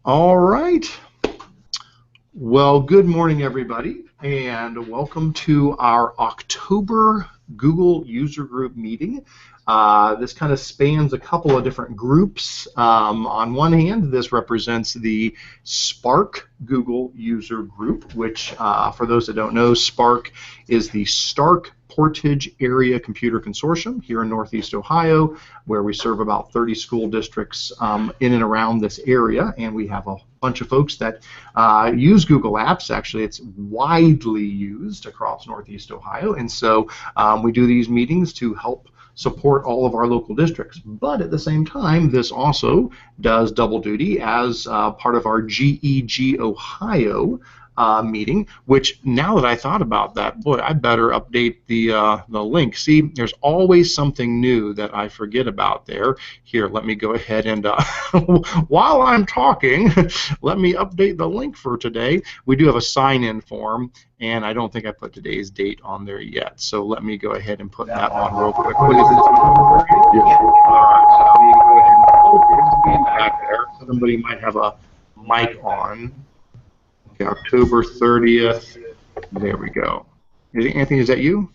All right. Well, good morning, everybody, and welcome to our October Google User Group meeting. This kind of spans a couple of different groups. On one hand, this represents the Spark Google User Group, which, for those that don't know, Spark is the Stark Portage Area Computer Consortium here in Northeast Ohio, where we serve about 30 school districts in and around this area, and we have a bunch of folks that use Google Apps. Actually, it's widely used across Northeast Ohio, and so we do these meetings to help support all of our local districts. But at the same time, this also does double duty as part of our GEG Ohio meeting, which now that I thought about that, boy, I better update the link. See, there's always something new that I forget about there. Here, let me go ahead and, while I'm talking, let me update the link for today. We do have a sign-in form, and I don't think I put today's date on there yet. So let me go ahead and put that on real quick. What is it? Yeah. All right, so let me go ahead and focus back there. Somebody might have a mic on. Okay, October 30th. There we go. Anthony, is that you?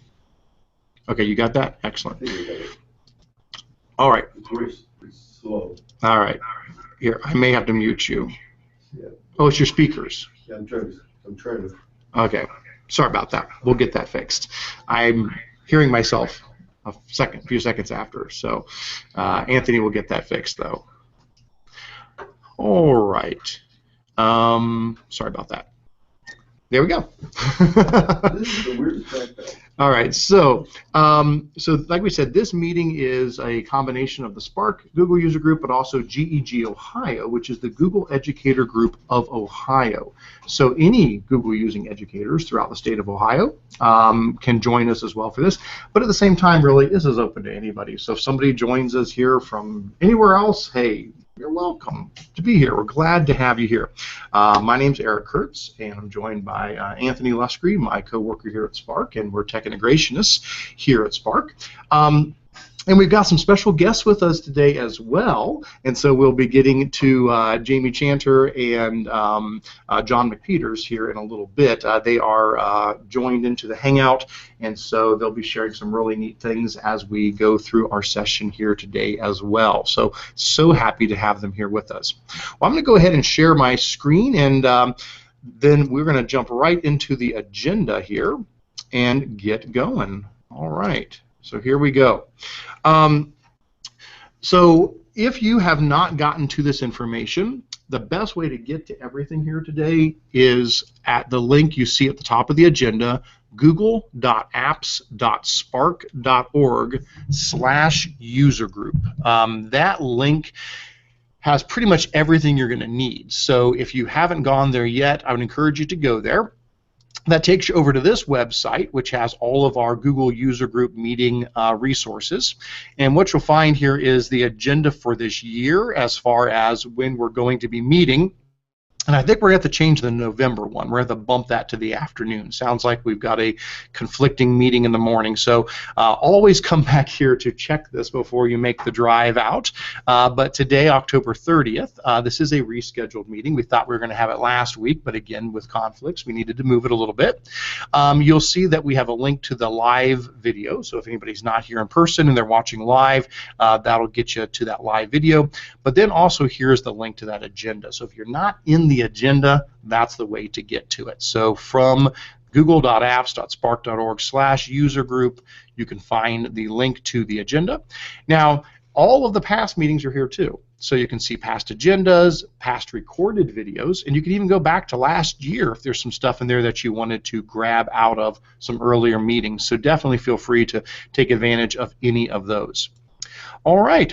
Okay, you got that? Excellent. All right. All right. Here, I may have to mute you. Oh, it's your speakers. Yeah, I'm trying to. Okay. Sorry about that. We'll get that fixed. I'm hearing myself a few seconds after, so Anthony will get that fixed, though. All right. Sorry about that. There we go. This is the weirdest backpack. All right, so like we said, this meeting is a combination of the Spark Google User Group, but also GEG Ohio, which is the Google Educator Group of Ohio. So any Google using educators throughout the state of Ohio can join us as well for this. But at the same time, really, this is open to anybody. So if somebody joins us here from anywhere else, hey, you're welcome to be here. We're glad to have you here. My name's Eric Curts, and I'm joined by Anthony Luscre, my co-worker here at Spark, and we're tech integrationists here at Spark. And we've got some special guests with us today as well, and so we'll be getting to Jaime Chanter and Jon McPeters here in a little bit. They are joined into the Hangout, and so they'll be sharing some really neat things as we go through our session here today as well. So happy to have them here with us. Well, I'm going to go ahead and share my screen, and then we're going to jump right into the agenda here and get going. All right. So here we go. So if you have not gotten to this information, the best way to get to everything here today is at the link you see at the top of the agenda, google.apps.spark.org/usergroup. That link has pretty much everything you're going to need. So if you haven't gone there yet, I would encourage you to go there. That takes you over to this website, which has all of our Google User Group meeting resources. And what you'll find here is the agenda for this year as far as when we're going to be meeting. And I think we're going to have to change the November one. We're going to have to bump that to the afternoon. Sounds like we've got a conflicting meeting in the morning. So always come back here to check this before you make the drive out. But today, October 30th, this is a rescheduled meeting. We thought we were going to have it last week, but again, with conflicts, we needed to move it a little bit. You'll see that we have a link to the live video. So if anybody's not here in person and they're watching live, that'll get you to that live video. But then also here's the link to that agenda. So if you're not in the agenda, that's the way to get to it. So from google.apps.spark.org/usergroup, you can find the link to the agenda. Now, all of the past meetings are here too. So you can see past agendas, past recorded videos, and you can even go back to last year if there's some stuff in there that you wanted to grab out of some earlier meetings. So definitely feel free to take advantage of any of those. All right,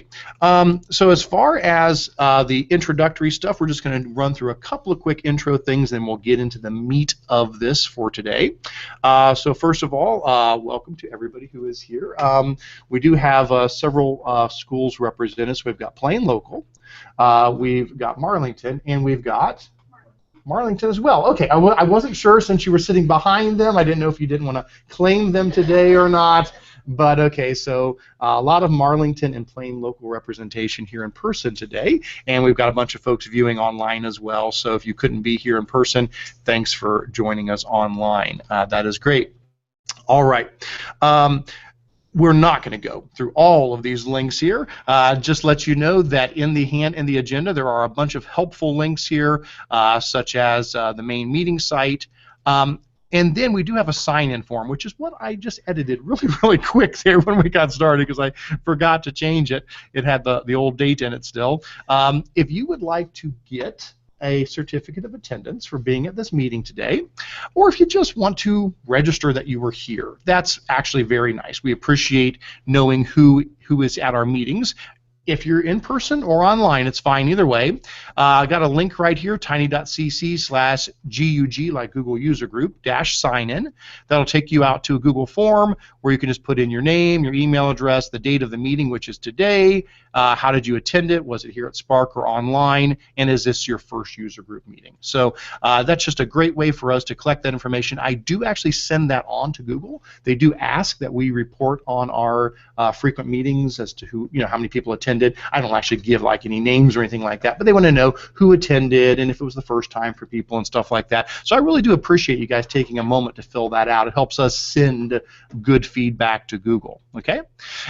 so as far as the introductory stuff, we're just going to run through a couple of quick intro things, and we'll get into the meat of this for today. So first of all, welcome to everybody who is here. We do have several schools represented. So we've got Plain Local, we've got Marlington, and we've got Marlington as well. Okay, I wasn't sure since you were sitting behind them. I didn't know if you didn't want to claim them today or not. But okay, so a lot of Marlington and plain local representation here in person today, and we've got a bunch of folks viewing online as well. So if you couldn't be here in person, thanks for joining us online. That is great. All right. We're not going to go through all of these links here. Just let you know that in the agenda there are a bunch of helpful links here, such as the main meeting site. And then we do have a sign-in form, which is what I just edited really quick there when we got started because I forgot to change it. It had the old date in it still. If you would like to get a certificate of attendance for being at this meeting today, or if you just want to register that you were here, that's actually very nice. We appreciate knowing who is at our meetings. If you're in person or online, it's fine either way. I got a link right here, tiny.cc/GUG, like Google User Group, --sign-in. That'll take you out to a Google form where you can just put in your name, your email address, the date of the meeting, which is today, how did you attend it, was it here at Spark or online, and is this your first user group meeting? So that's just a great way for us to collect that information. I do actually send that on to Google. They do ask that we report on our frequent meetings as to who, how many people attended. I don't actually give like any names or anything like that, but they want to know who attended and if it was the first time for people and stuff like that. So I really do appreciate you guys taking a moment to fill that out. It helps us send good feedback to Google. Okay.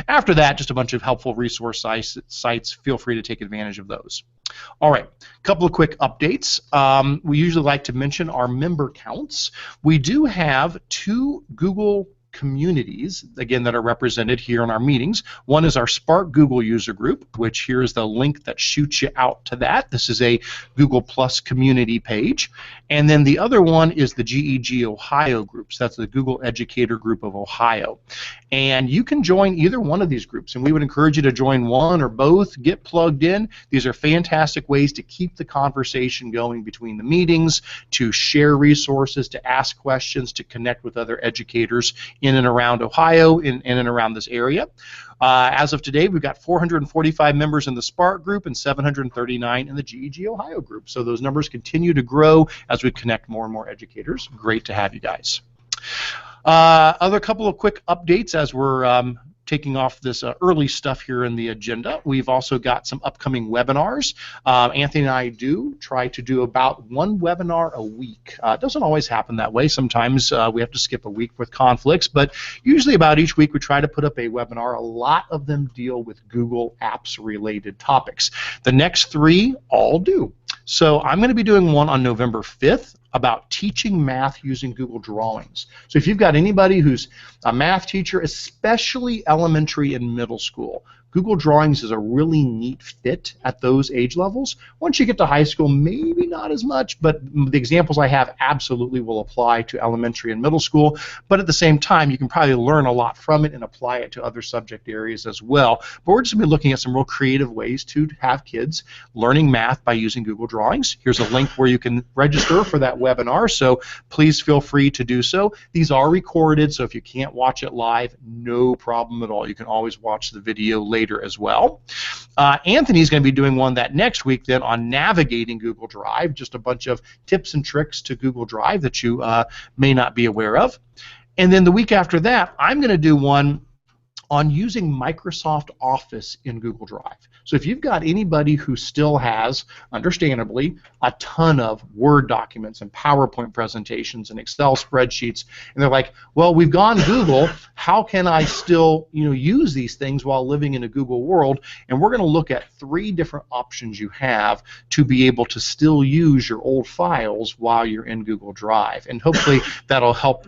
After that, just a bunch of helpful resource sites. Feel free to take advantage of those. All right, a couple of quick updates. We usually like to mention our member counts. We do have 2 Google communities, again, that are represented here in our meetings. One is our Spark Google user group, which here's the link that shoots you out to that. This is a Google Plus community page. And then the other one is the GEG Ohio groups. That's the Google Educator Group of Ohio. And you can join either one of these groups, and we would encourage you to join one or both. Get plugged in. These are fantastic ways to keep the conversation going between the meetings, to share resources, to ask questions, to connect with other educators in and around Ohio, in and around this area. As of today, we've got 445 members in the Spark group and 739 in the GEG Ohio group. So those numbers continue to grow as we connect more and more educators. Great to have you guys. Other couple of quick updates as we're taking off this early stuff here in the agenda. We've also got some upcoming webinars. Anthony and I do try to do about 1 webinar a week. It doesn't always happen that way. Sometimes we have to skip a week with conflicts, but usually about each week we try to put up a webinar. A lot of them deal with Google Apps related topics. The next 3 all do. So I'm going to be doing one on November 5th about teaching math using Google Drawings. So if you've got anybody who's a math teacher, especially elementary and middle school, Google Drawings is a really neat fit at those age levels. Once you get to high school, maybe not as much, but the examples I have absolutely will apply to elementary and middle school. But at the same time, you can probably learn a lot from it and apply it to other subject areas as well. But we're just going to be looking at some real creative ways to have kids learning math by using Google Drawings. Here's a link where you can register for that webinar, so please feel free to do so. These are recorded, so if you can't watch it live, no problem at all. You can always watch the video later as well. Anthony's going to be doing one that next week then on navigating Google Drive, just a bunch of tips and tricks to Google Drive that you may not be aware of. And then the week after that, I'm going to do one on using Microsoft Office in Google Drive. So if you've got anybody who still has, understandably, a ton of Word documents and PowerPoint presentations and Excel spreadsheets, and they're like, well, we've gone Google, how can I still use these things while living in a Google world? And we're going to look at 3 different options you have to be able to still use your old files while you're in Google Drive. And hopefully that'll help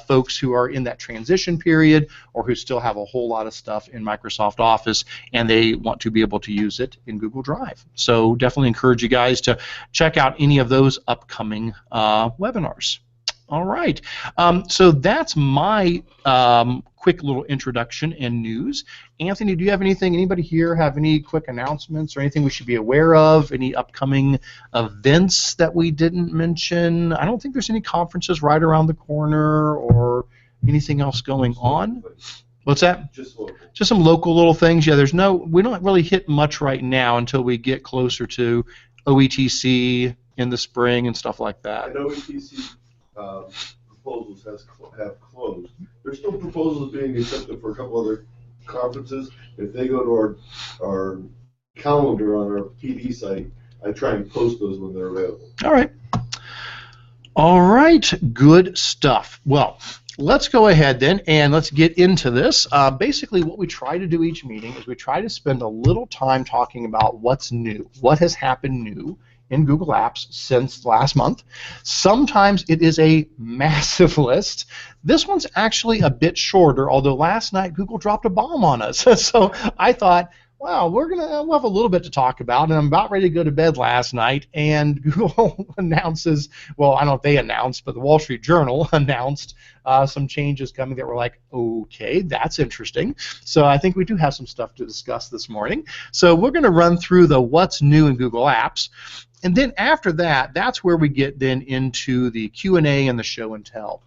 folks who are in that transition period or who still have a whole lot of stuff in Microsoft Office and they want to be able to use it in Google Drive. So definitely encourage you guys to check out any of those upcoming webinars. All right, so that's my quick little introduction and news. Anthony, do you have anything, anybody here have any quick announcements or anything we should be aware of? Any upcoming events that we didn't mention? I don't think there's any conferences right around the corner or anything else going on. What's that? Just local. Just some local little things. Yeah, we don't really hit much right now until we get closer to OETC in the spring and stuff like that. At OETC, proposals have closed. There's still proposals being accepted for a couple other conferences. If they go to our calendar on our PD site, I try and post those when they're available. All right. All right, good stuff. Well, let's go ahead then and let's get into this. Basically, what we try to do each meeting is we try to spend a little time talking about what's new, what has happened new in Google Apps since last month. Sometimes it is a massive list. This one's actually a bit shorter, although last night Google dropped a bomb on us. So I thought, wow, we'll have a little bit to talk about, and I'm about ready to go to bed last night, and Google announces, well, I don't know if they announced, but the Wall Street Journal announced some changes coming that were like, okay, that's interesting. So I think we do have some stuff to discuss this morning. So we're going to run through the what's new in Google Apps. And then after that, that's where we get then into the Q&A and the show and tell.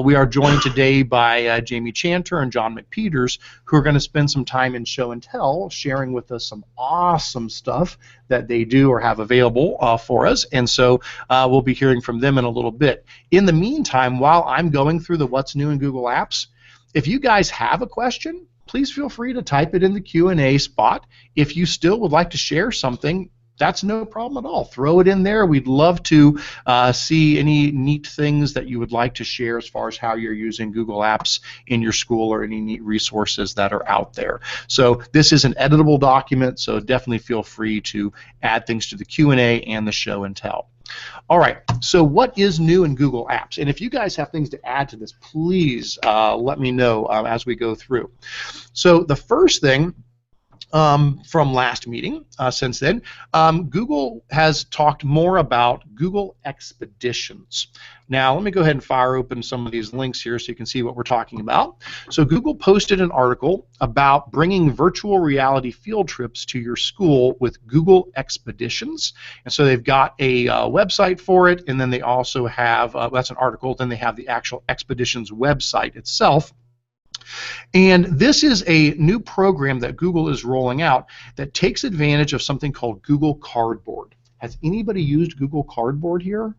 We are joined today by Jaime Chanter and Jon McPeters, who are going to spend some time in show and tell, sharing with us some awesome stuff that they do or have available for us. And so we'll be hearing from them in a little bit. In the meantime, while I'm going through the what's new in Google Apps, if you guys have a question, please feel free to type it in the Q&A spot. If you still would like to share something, that's no problem at all. Throw it in there. We'd love to see any neat things that you would like to share as far as how you're using Google Apps in your school or any neat resources that are out there. So this is an editable document, so definitely feel free to add things to the Q&A and the show and tell. All right, so what is new in Google Apps? And if you guys have things to add to this, please let me know as we go through. So the first thing from last meeting, since then, Google has talked more about Google Expeditions. Now, let me go ahead and fire open some of these links here so you can see what we're talking about. So Google posted an article about bringing virtual reality field trips to your school with Google Expeditions. And so they've got a website for it, and then they also have, that's an article, then they have the actual Expeditions website itself. And this is a new program that Google is rolling out that takes advantage of something called Google Cardboard. Has anybody used Google Cardboard here?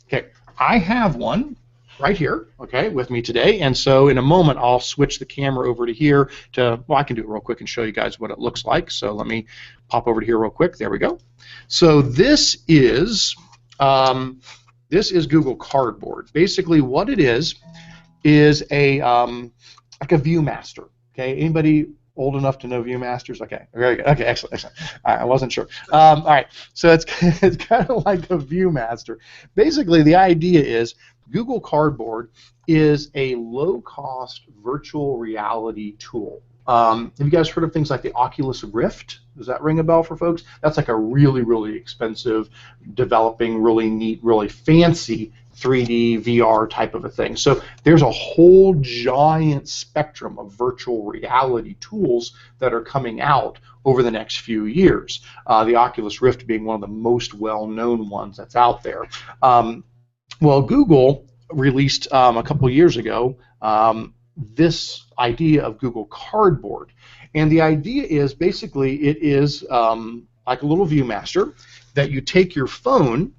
Okay, I have one right here, okay, with me today, and so in a moment I'll switch the camera over to here to, well, I can do it real quick and show you guys what it looks like. So let me pop over to here real quick. There we go. So this is Google Cardboard. Basically what it is a like a ViewMaster. Okay, anybody old enough to know ViewMasters? Okay, very good. Okay, excellent, excellent. All right, I wasn't sure. All right, so it's kind of like a ViewMaster. Basically, the idea is Google Cardboard is a low-cost virtual reality tool. Have you guys heard of things like the Oculus Rift? Does that ring a bell for folks? That's like a really, really expensive, developing, really neat, really fancy 3D VR type of a thing. So there's a whole giant spectrum of virtual reality tools that are coming out over the next few years. The Oculus Rift being one of the most well-known ones that's out there. Well, Google released a couple years ago this idea of Google Cardboard. And the idea is basically it is like a little ViewMaster that you take your phone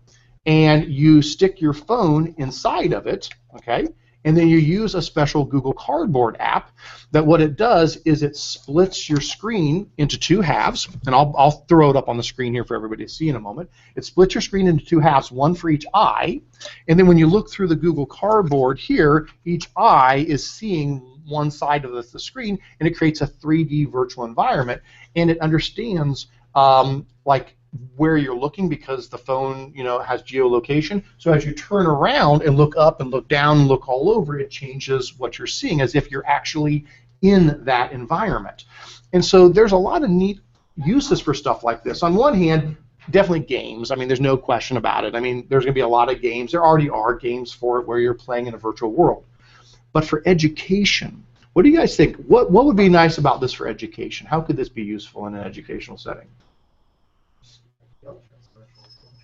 and you stick your phone inside of it, okay, and then you use a special Google Cardboard app that what it does is it splits your screen into two halves, and I'll throw it up on the screen here for everybody to see in a moment. It splits your screen into two halves, one for each eye, and then when you look through the Google Cardboard here, each eye is seeing one side of the screen, and it creates a 3D virtual environment, and it understands like where you're looking because the phone, you know, has geolocation. So as you turn around and look up and look down and look all over, it changes what you're seeing as if you're actually in that environment. And so there's a lot of neat uses for stuff like this. On one hand, definitely games. I mean, there's no question about it. I mean, there's going to be a lot of games. There already are games for it where you're playing in a virtual world. But for education, what do you guys think? What would be nice about this for education? How could this be useful in an educational setting?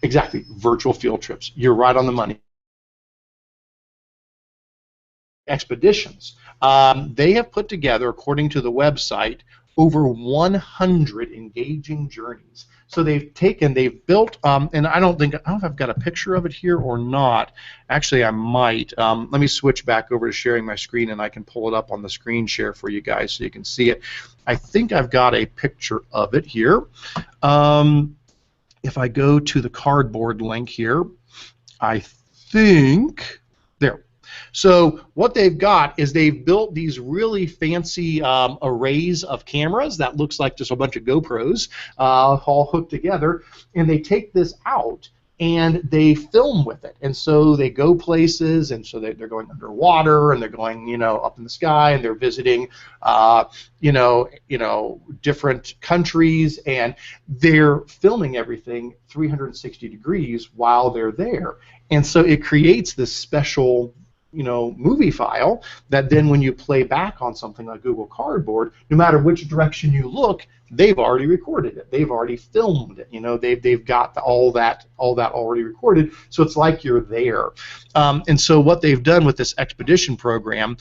Exactly, virtual field trips. You're right on the money. Expeditions. They have put together, according to the website, over 100 engaging journeys. So they've built, and I don't know if I've got a picture of it here or not. Actually, I might. Let me switch back over to sharing my screen, and I can pull it up on the screen share for you guys so you can see it. I think I've got a picture of it here. If I go to the cardboard link here, I think, there. So what they've got is they've built these really fancy arrays of cameras that looks like just a bunch of GoPros all hooked together, and they take this out and they film with it. And so they go places, and so they're going underwater, and they're going, you know, up in the sky, and they're visiting, different countries, and they're filming everything 360 degrees while they're there. And so it creates this special, you know, movie file that then when you play back on something like Google Cardboard, no matter which direction you look, they've already recorded it. They've already filmed it. You know, they've got all that already recorded. So it's like you're there. And so what they've done with this expedition program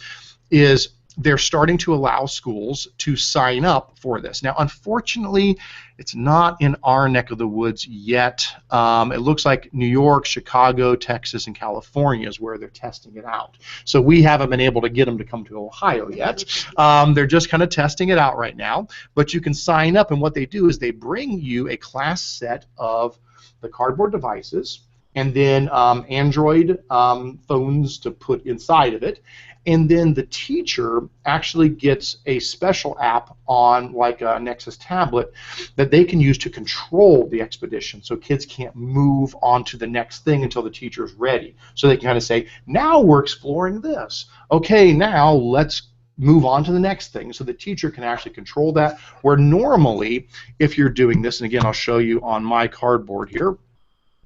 is they're starting to allow schools to sign up for this. Now, unfortunately, it's not in our neck of the woods yet. It looks like New York, Chicago, Texas, and California is where they're testing it out. So we haven't been able to get them to come to Ohio yet. They're just kind of testing it out right now. But you can sign up, and what they do is they bring you a class set of the cardboard devices, and then Android phones to put inside of it. And then the teacher actually gets a special app on, like a Nexus tablet, that they can use to control the expedition, so kids can't move on to the next thing until the teacher's ready. So they can kind of say, now we're exploring this. Okay, now let's move on to the next thing. So the teacher can actually control that, where normally, if you're doing this, and again, I'll show you on my cardboard here,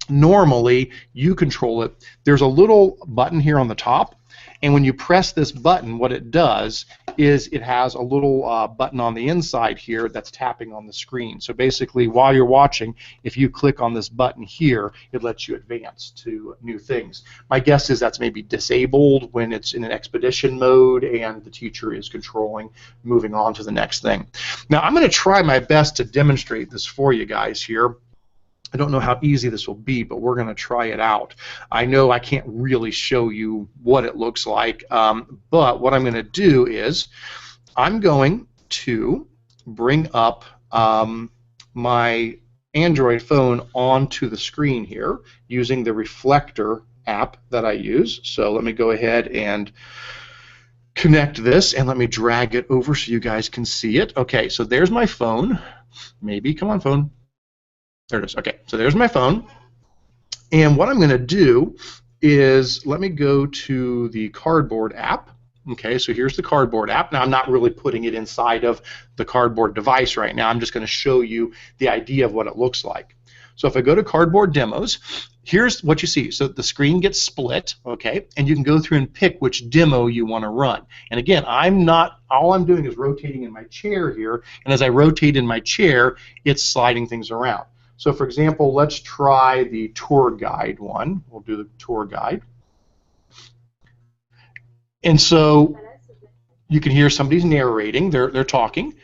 normally you control it. There's a little button here on the top, and when you press this button, what it does is it has a little button on the inside here that's tapping on the screen. So basically, while you're watching, if you click on this button here, it lets you advance to new things. My guess is that's maybe disabled when it's in an expedition mode and the teacher is controlling, moving on to the next thing. Now, I'm going to try my best to demonstrate this for you guys here. I don't know how easy this will be, but we're going to try it out. I know I can't really show you what it looks like, but what I'm going to do is I'm going to bring up my Android phone onto the screen here using the Reflector app that I use. So let me go ahead and connect this, and let me drag it over so you guys can see it. Okay, so there's my phone. Maybe, come on, phone. There it is. Okay, so there's my phone, and what I'm going to do is let me go to the Cardboard app. Okay, so here's the Cardboard app. Now, I'm not really putting it inside of the Cardboard device right now. I'm just going to show you the idea of what it looks like. So if I go to Cardboard Demos, here's what you see. So the screen gets split, okay, and you can go through and pick which demo you want to run. And again, all I'm doing is rotating in my chair here, and as I rotate in my chair, it's sliding things around. So for example, let's try the tour guide one. We'll do the tour guide. And so you can hear somebody's narrating, they're talking,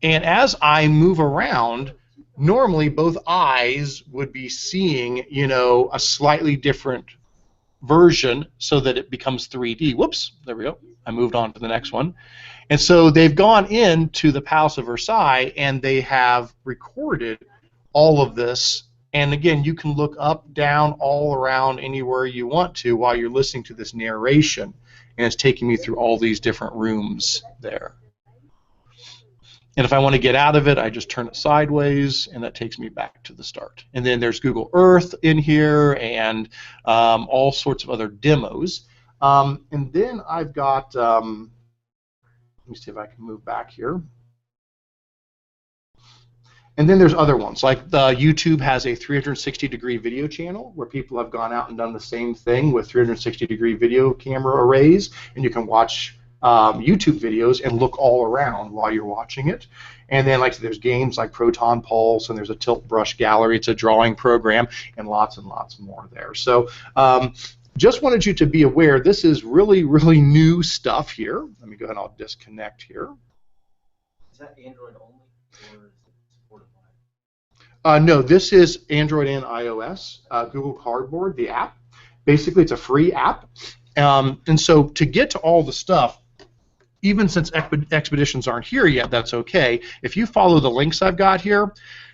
and as I move around, normally both eyes would be seeing, you know, a slightly different version so that it becomes 3D. Whoops, there we go. I moved on to the next one. And so they've gone into the Palace of Versailles and they have recorded all of this, and again, you can look up, down, all around, anywhere you want to while you're listening to this narration, and it's taking me through all these different rooms there. And if I want to get out of it, I just turn it sideways, and that takes me back to the start. And then there's Google Earth in here, and all sorts of other demos. And then I've got, let me see if I can move back here. And then there's other ones, like YouTube has a 360-degree video channel where people have gone out and done the same thing with 360-degree video camera arrays, and you can watch YouTube videos and look all around while you're watching it. And then, like, there's games like Proton Pulse, and there's a Tilt Brush Gallery. It's a drawing program, and lots more there. So just wanted you to be aware this is really, really new stuff here. Let me go ahead and I'll disconnect here. that Android only, or is it supported No, this is Android and iOS. Google Cardboard, the app. Basically, it's a free app. And so to get to all the stuff, even since expeditions aren't here yet, that's okay. If you follow the links I've got here,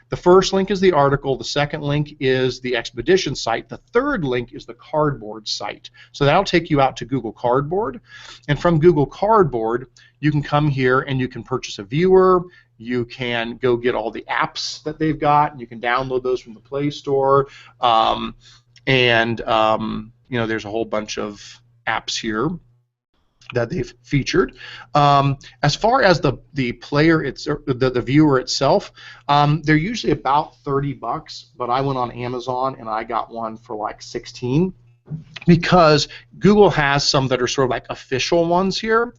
the first link is the article, the second link is the expedition site, the third link is the Cardboard site. So that'll take you out to Google Cardboard, and from Google Cardboard, you can come here and you can purchase a viewer, you can go get all the apps that they've got, and you can download those from the Play Store, you know, there's a whole bunch of apps here that they've featured. As far as the player, the viewer itself, they're usually about $30, but I went on Amazon and I got one for like 16, because Google has some that are sort of like official ones here.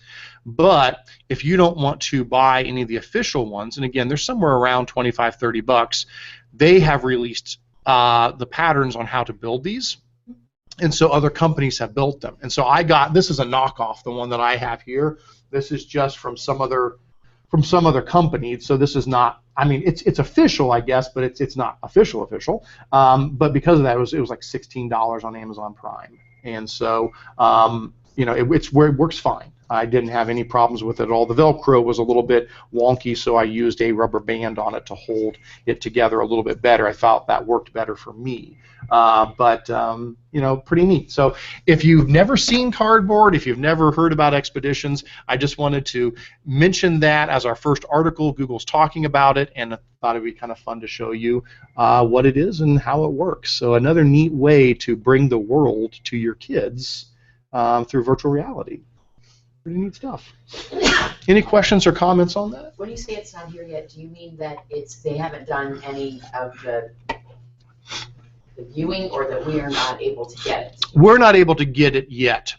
But if you don't want to buy any of the official ones, and again, they're somewhere around $25, $30, they have released the patterns on how to build these. And so other companies have built them. And so I got, this is a knockoff, the one that I have here. This is just from some other company. So this is not, I mean, it's official, I guess, but it's not official. But because of that, it was like $16 on Amazon Prime. And so, you know, it works fine. I didn't have any problems with it at all. The Velcro was a little bit wonky, so I used a rubber band on it to hold it together a little bit better. I felt that worked better for me. You know, pretty neat. So if you've never seen Cardboard, if you've never heard about expeditions, I just wanted to mention that as our first article. Google's talking about it, and I thought it would be kind of fun to show you what it is and how it works. So another neat way to bring the world to your kids through virtual reality. Pretty neat stuff. Any questions or comments on that? When you say it's not here yet, do you mean that they haven't done any of the viewing, or that we are not able to get it? We're not able to get it yet.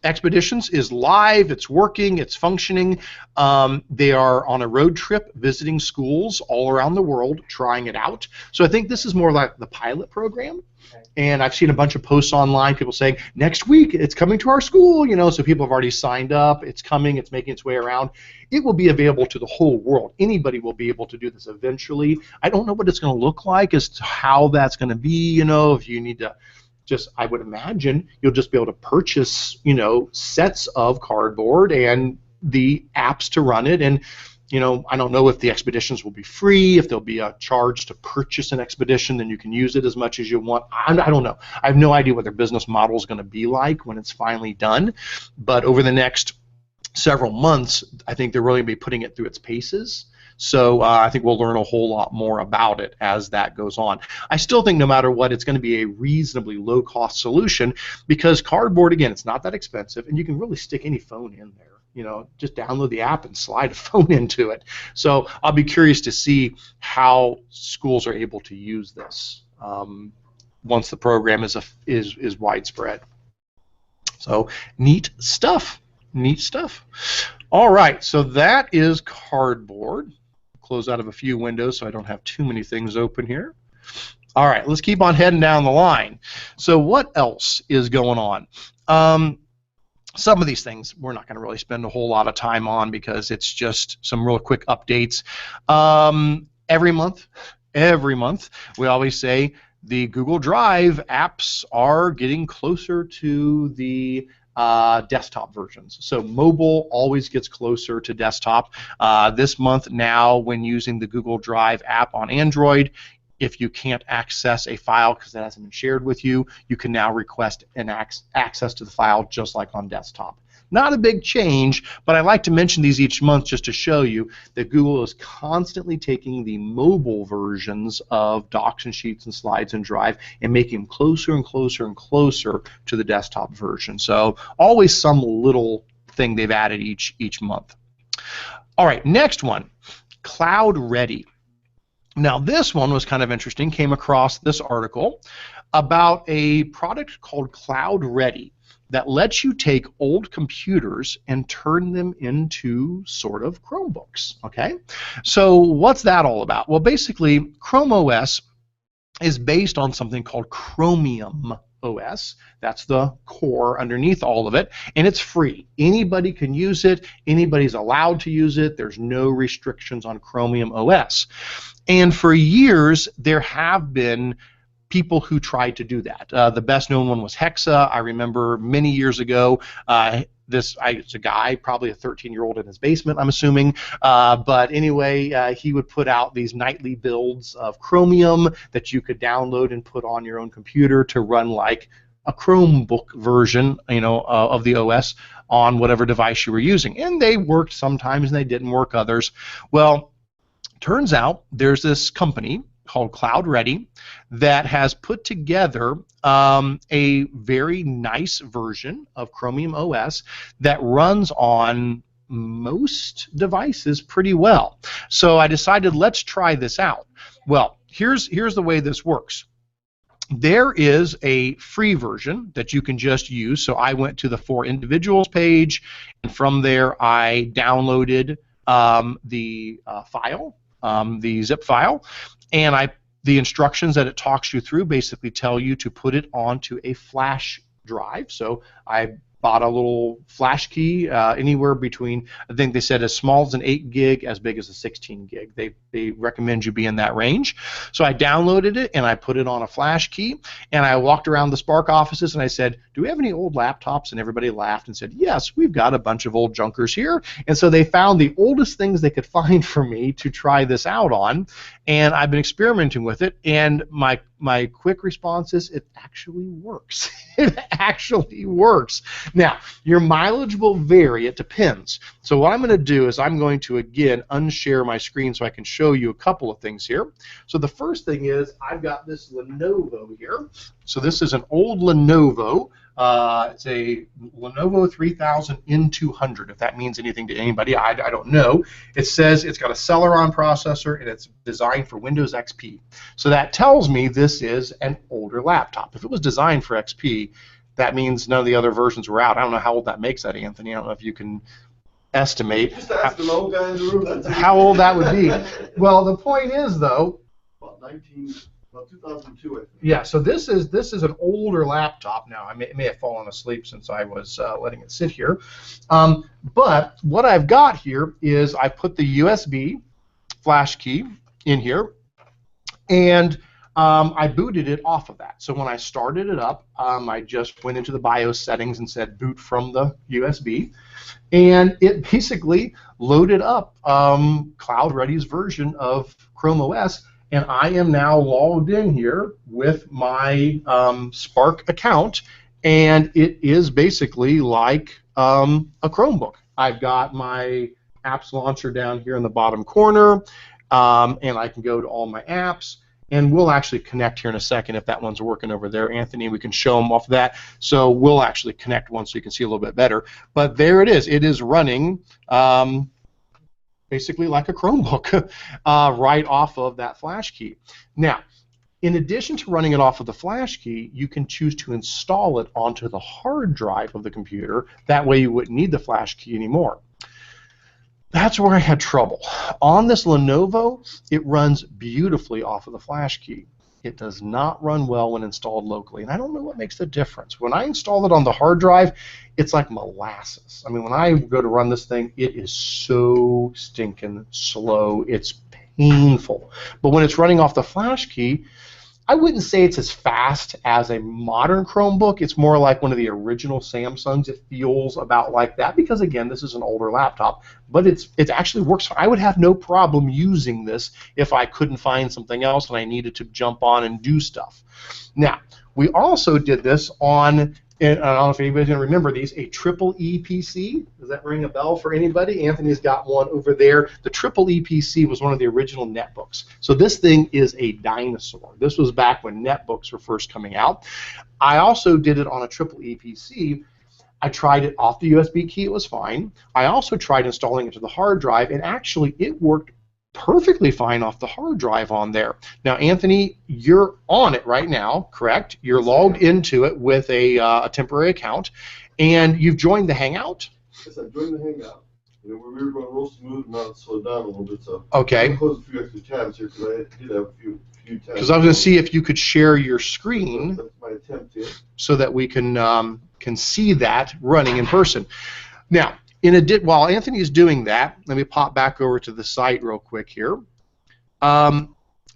Expeditions is live, it's working, it's functioning. They are on a road trip visiting schools all around the world trying it out. So I think this is more like the pilot program. Okay. And I've seen a bunch of posts online, people saying, next week it's coming to our school, you know, so people have already signed up, it's coming, it's making its way around. It will be available to the whole world. Anybody will be able to do this eventually. I don't know what it's going to look like as to how that's going to be, you know, if you need to just, I would imagine you'll just be able to purchase, you know, sets of cardboard and the apps to run it. And, you know, I don't know if the expeditions will be free, if there'll be a charge to purchase an expedition, then you can use it as much as you want. I don't know. I have no idea what their business model is going to be like when it's finally done. But over the next several months, I think they're really going to be putting it through its paces. So I think we'll learn a whole lot more about it as that goes on. I still think no matter what, it's going to be a reasonably low-cost solution, because cardboard, again, it's not that expensive, and you can really stick any phone in there. You know, just download the app and slide a phone into it. So I'll be curious to see how schools are able to use this once the program is widespread. So neat stuff. Neat stuff. All right, so that is cardboard. Close out of a few windows so I don't have too many things open here. All right, let's keep on heading down the line. So what else is going on? Some of these things we're not going to really spend a whole lot of time on because it's just some real quick updates. Every month, we always say the Google Drive apps are getting closer to the desktop versions. So mobile always gets closer to desktop. This month now, when using the Google Drive app on Android, if you can't access a file because it hasn't been shared with you, you can now request an access to the file just like on desktop. Not a big change, but I like to mention these each month just to show you that Google is constantly taking the mobile versions of Docs and Sheets and Slides and Drive and making them closer and closer and closer to the desktop version. So always some little thing they've added each month. All right, next one, CloudReady. Now this one was kind of interesting, came across this article about a product called CloudReady that lets you take old computers and turn them into sort of Chromebooks, okay? So what's that all about? Well, basically, Chrome OS is based on something called Chromium OS. That's the core underneath all of it, and it's free. Anybody can use it. Anybody's allowed to use it. There's no restrictions on Chromium OS. And for years, there have been people who tried to do that. The best known one was Hexa. I remember many years ago, it's a guy, probably a 13-year-old in his basement, I'm assuming. But anyway, he would put out these nightly builds of Chromium that you could download and put on your own computer to run like a Chromebook version, of the OS on whatever device you were using. And they worked sometimes, and they didn't work others. Well, turns out there's this company called CloudReady that has put together a very nice version of Chromium OS that runs on most devices pretty well. So I decided, let's try this out. Well, here's the way this works. There is a free version that you can just use. So I went to the For Individuals page, and from there I downloaded the file, the zip file, and the instructions that it talks you through basically tell you to put it onto a flash drive. So I bought a little flash key anywhere between, I think they said as small as an 8 gig, as big as a 16 gig. They recommend you be in that range. So I downloaded it and I put it on a flash key, and I walked around the Spark offices and I said, do we have any old laptops? And everybody laughed and said, yes, we've got a bunch of old junkers here. And so they found the oldest things they could find for me to try this out on, and I've been experimenting with it, and my quick response is it actually works. It actually works. Now, your mileage will vary. It depends. So what I'm going to do is I'm going to, again, unshare my screen so I can show you a couple of things here. So the first thing is I've got this Lenovo here. So this is an old Lenovo. It's a Lenovo 3000 N200, if that means anything to anybody. I don't know. It says it's got a Celeron processor and it's designed for Windows XP. So that tells me this is an older laptop. If it was designed for XP, that means none of the other versions were out. I don't know how old that makes that, Anthony. I don't know if you can estimate Just ask the old guy in the room. how old that would be. Well, the point is, though, about 2002, I think. yeah, so this is an older laptop now. I may have fallen asleep since I was letting it sit here. But what I've got here is I put the USB flash key in here, and I booted it off of that. So when I started it up, I just went into the BIOS settings and said boot from the USB, and it basically loaded up CloudReady's version of Chrome OS. And I am now logged in here with my Spark account, and it is basically like a Chromebook. I've got my apps launcher down here in the bottom corner, and I can go to all my apps, and we'll actually connect here in a second if that one's working over there, Anthony. We can show them off of that. So we'll actually connect one so you can see a little bit better. But there it is. It is running basically like a Chromebook right off of that flash key. Now, in addition to running it off of the flash key, you can choose to install it onto the hard drive of the computer. That way you wouldn't need the flash key anymore. That's where I had trouble. On this Lenovo, it runs beautifully off of the flash key. It does not run well when installed locally, and I don't know what makes the difference. When I install it on the hard drive, it's like molasses. I mean, when I go to run this thing, it is so stinking slow. It's painful. But when it's running off the flash key, I wouldn't say it's as fast as a modern Chromebook. It's more like one of the original Samsungs. It feels about like that because, again, this is an older laptop. But it actually works. I would have no problem using this if I couldn't find something else and I needed to jump on and do stuff. Now, we also did this on, and I don't know if anybody's going to remember these, a triple E PC. Does that ring a bell for anybody? Anthony's got one over there. The triple E PC was one of the original netbooks. So this thing is a dinosaur. This was back when netbooks were first coming out. I also did it on a triple E PC. I tried it off the USB key. It was fine. I also tried installing it to the hard drive, and actually it worked perfectly fine off the hard drive on there. Now, Anthony, you're on it right now, correct? You're logged into it with a temporary account, and you've joined the Hangout? Yes, I joined the Hangout. You know, we were going real smooth, and now it's slowed down a little bit, so okay. I'm going to close a few extra tabs here because I did have a few tabs. Because I was going to see if you could share your screen. That's my attempt so that we can see that running in person. Now, while Anthony is doing that, let me pop back over to the site real quick here.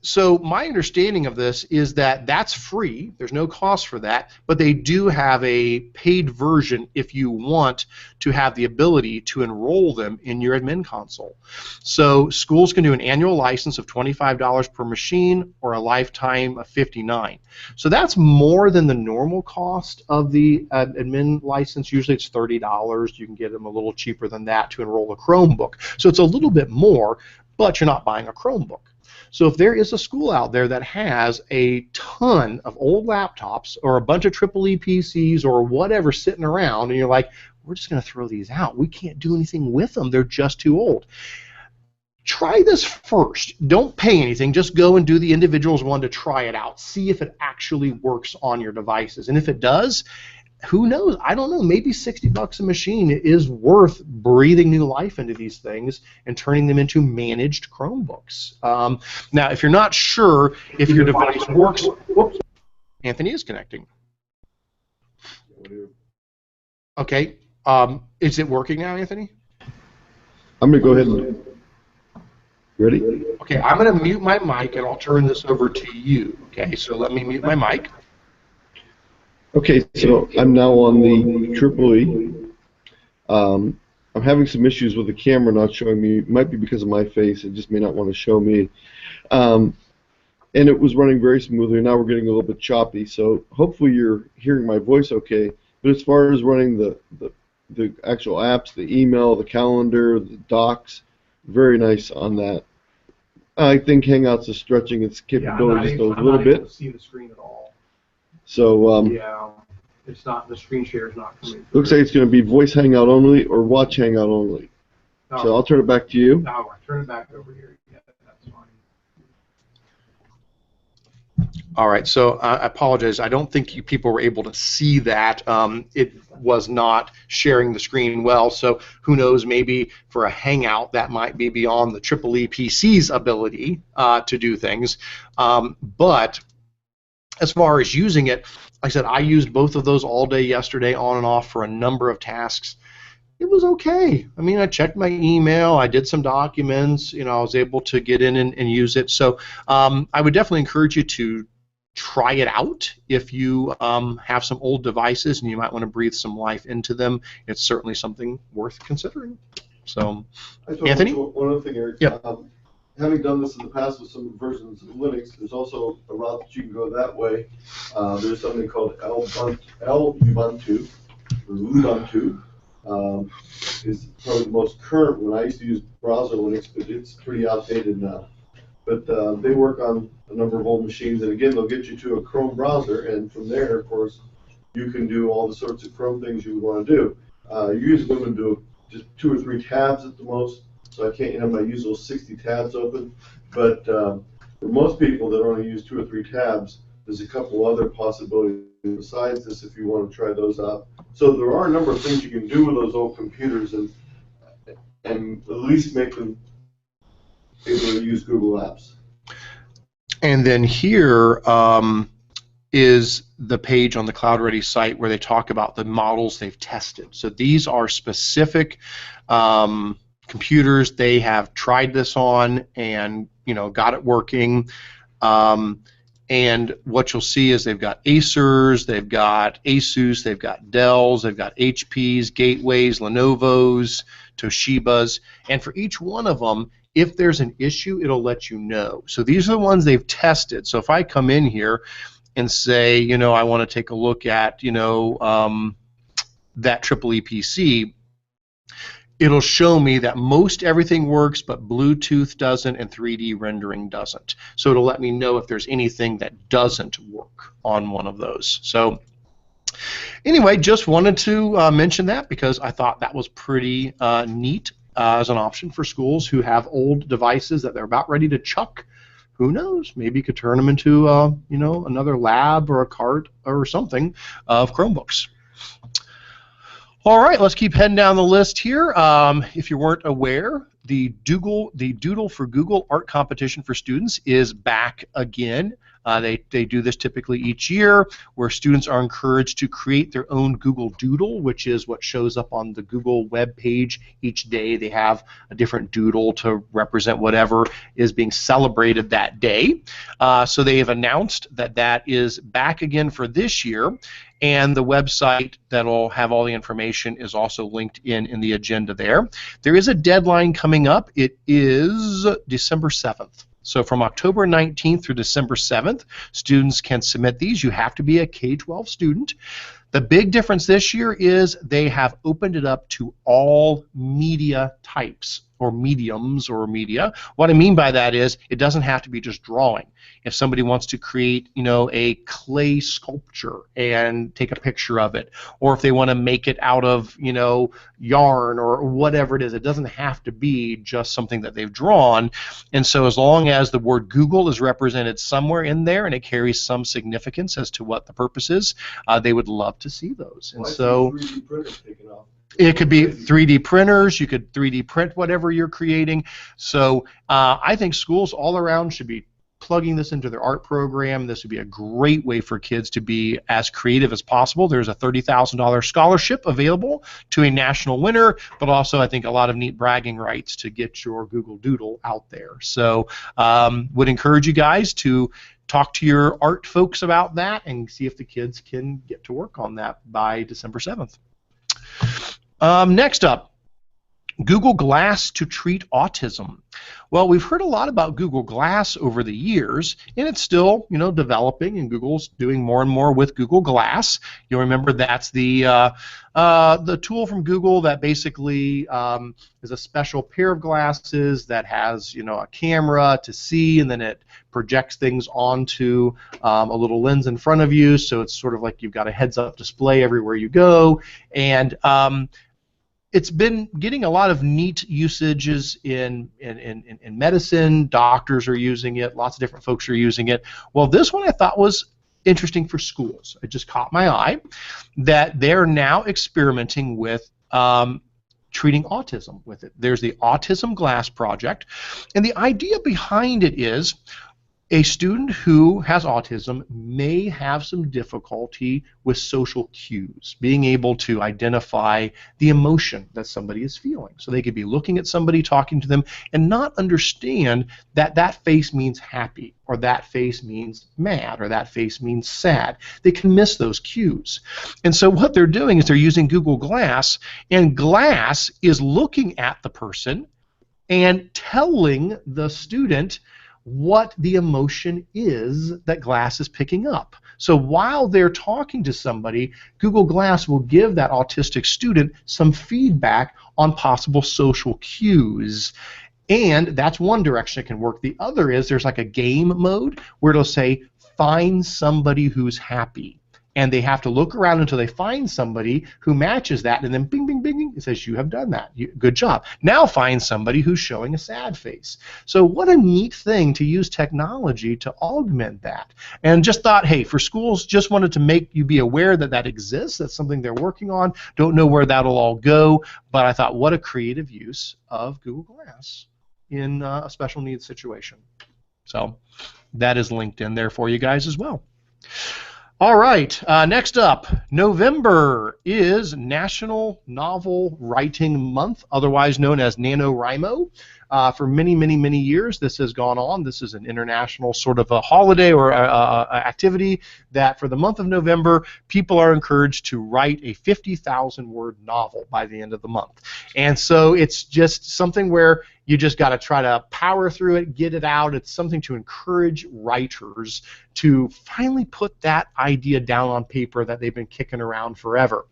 So my understanding of this is that that's free. There's no cost for that, but they do have a paid version if you want to have the ability to enroll them in your admin console. So schools can do an annual license of $25 per machine or a lifetime of $59. So that's more than the normal cost of the admin license. Usually it's $30. You can get them a little cheaper than that to enroll a Chromebook. So it's a little bit more, but you're not buying a Chromebook. So if there is a school out there that has a ton of old laptops or a bunch of EEE PCs or whatever sitting around, and you're like, we're just going to throw these out. We can't do anything with them. They're just too old. Try this first. Don't pay anything. Just go and do the individuals one to try it out. See if it actually works on your devices. And if it does, who knows? I don't know. Maybe $60 a machine is worth breathing new life into these things and turning them into managed Chromebooks. Now, if you're not sure if your device works, whoops, Anthony is connecting. Okay. Is it working now, Anthony? I'm going to go ahead and... Ready? Okay, I'm going to mute my mic and I'll turn this over to you. Okay, so let me mute my mic. Okay, so I'm now on the EEE. I'm having some issues with the camera not showing me. It might be because of my face. It just may not want to show me. And it was running very smoothly. Now we're getting a little bit choppy. So hopefully you're hearing my voice okay. But as far as running the actual apps, the email, the calendar, the docs, very nice on that. I think Hangouts is stretching its capabilities a little bit. I'm not able to see the screen at all. So yeah, it's not, the screen share is not coming through. Looks like it's going to be voice Hangout only or watch Hangout only. Oh. So I'll turn it back to you. No, I'll turn it back over here. Yeah, that's fine. All right, so I apologize. I don't think you people were able to see that. It was not sharing the screen well, so who knows, maybe for a Hangout that might be beyond the EEE PC's ability to do things. But as far as using it, like I said, I used both of those all day yesterday on and off for a number of tasks. It was okay. I mean, I checked my email, I did some documents, I was able to get in and use it. So I would definitely encourage you to try it out if you have some old devices and you might want to breathe some life into them. It's certainly something worth considering. So, Anthony? One other thing, Eric. Yep. Having done this in the past with some versions of Linux, there's also a route that you can go that way. There's something called Ubuntu, or Ubuntu. Is probably the most current one. I used to use browser Linux, but it's pretty outdated now. But they work on a number of old machines, and again, they'll get you to a Chrome browser, and from there, of course, you can do all the sorts of Chrome things you would want to do. You usually want to do just 2 or 3 tabs at the most, so I can't have my usual 60 tabs open. But for most people that only use 2 or 3 tabs, there's a couple other possibilities besides this if you want to try those out. So there are a number of things you can do with those old computers and at least make them able to use Google Apps. And then here is the page on the CloudReady site where they talk about the models they've tested. So these are specific computers they have tried this on and got it working. And what you'll see is they've got Acers, they've got Asus, they've got Dells, they've got HPs, Gateways, Lenovo's, Toshibas, and for each one of them, if there's an issue, it'll let you know. So these are the ones they've tested. So if I come in here and say, I want to take a look at, that EEE PC, it'll show me that most everything works, but Bluetooth doesn't and 3D rendering doesn't. So it'll let me know if there's anything that doesn't work on one of those. So anyway, just wanted to mention that because I thought that was pretty neat as an option for schools who have old devices that they're about ready to chuck. Who knows? Maybe you could turn them into another lab or a cart or something of Chromebooks. All right, let's keep heading down the list here. If you weren't aware, the Doodle for Google art competition for students is back again. They do this typically each year, where students are encouraged to create their own Google Doodle, which is what shows up on the Google web page each day. They have a different doodle to represent whatever is being celebrated that day. So they have announced that that is back again for this year, and the website that'll have all the information is also linked in the agenda there. There is a deadline coming up. It is December 7th. So from October 19th through December 7th, students can submit these. You have to be a K-12 student. The big difference this year is they have opened it up to all media types, or mediums, or media. What I mean by that is it doesn't have to be just drawing. If somebody wants to create, a clay sculpture and take a picture of it, or if they want to make it out of, yarn or whatever it is, it doesn't have to be just something that they've drawn. And so as long as the word Google is represented somewhere in there and it carries some significance as to what the purpose is, they would love to see those. And so 3D printers taking off. it could be 3D printers. You could 3D print whatever you're creating. So I think schools all around should be plugging this into their art program. This would be a great way for kids to be as creative as possible. There's a $30,000 scholarship available to a national winner, but also I think a lot of neat bragging rights to get your Google Doodle out there. So would encourage you guys to talk to your art folks about that and see if the kids can get to work on that by December 7th. Next up, Google Glass to treat autism. Well, we've heard a lot about Google Glass over the years, and it's still, developing, and Google's doing more and more with Google Glass. You'll remember that's the tool from Google that basically is a special pair of glasses that has, a camera to see, and then it projects things onto a little lens in front of you, so it's sort of like you've got a heads-up display everywhere you go, and it's been getting a lot of neat usages in medicine. Doctors are using it. Lots of different folks are using it. Well, this one I thought was interesting for schools. It just caught my eye that they're now experimenting with treating autism with it. There's the Autism Glass Project, and the idea behind it is a student who has autism may have some difficulty with social cues, being able to identify the emotion that somebody is feeling. So they could be looking at somebody, talking to them, and not understand that that face means happy, or that face means mad, or that face means sad. They can miss those cues. And so what they're doing is they're using Google Glass, and Glass is looking at the person and telling the student what the emotion is that Glass is picking up. So while they're talking to somebody, Google Glass will give that autistic student some feedback on possible social cues. And that's one direction it can work. The other is there's like a game mode where it'll say, find somebody who's happy. And they have to look around until they find somebody who matches that, and then bing, bing, bing, bing, it says, you have done that. Good job. Now find somebody who's showing a sad face. So what a neat thing to use technology to augment that. And just thought, hey, for schools, just wanted to make you be aware that that exists. That's something they're working on. Don't know where that'll all go, but I thought, what a creative use of Google Glass in a special needs situation. So that is linked in there for you guys as well. All right, next up, November is National Novel Writing Month, otherwise known as NaNoWriMo. For many, many, many years, this has gone on. This is an international sort of a holiday or activity that for the month of November, people are encouraged to write a 50,000-word novel by the end of the month. And so it's just something where you just got to try to power through it, get it out. It's something to encourage writers to finally put that idea down on paper that they've been kicking around forever.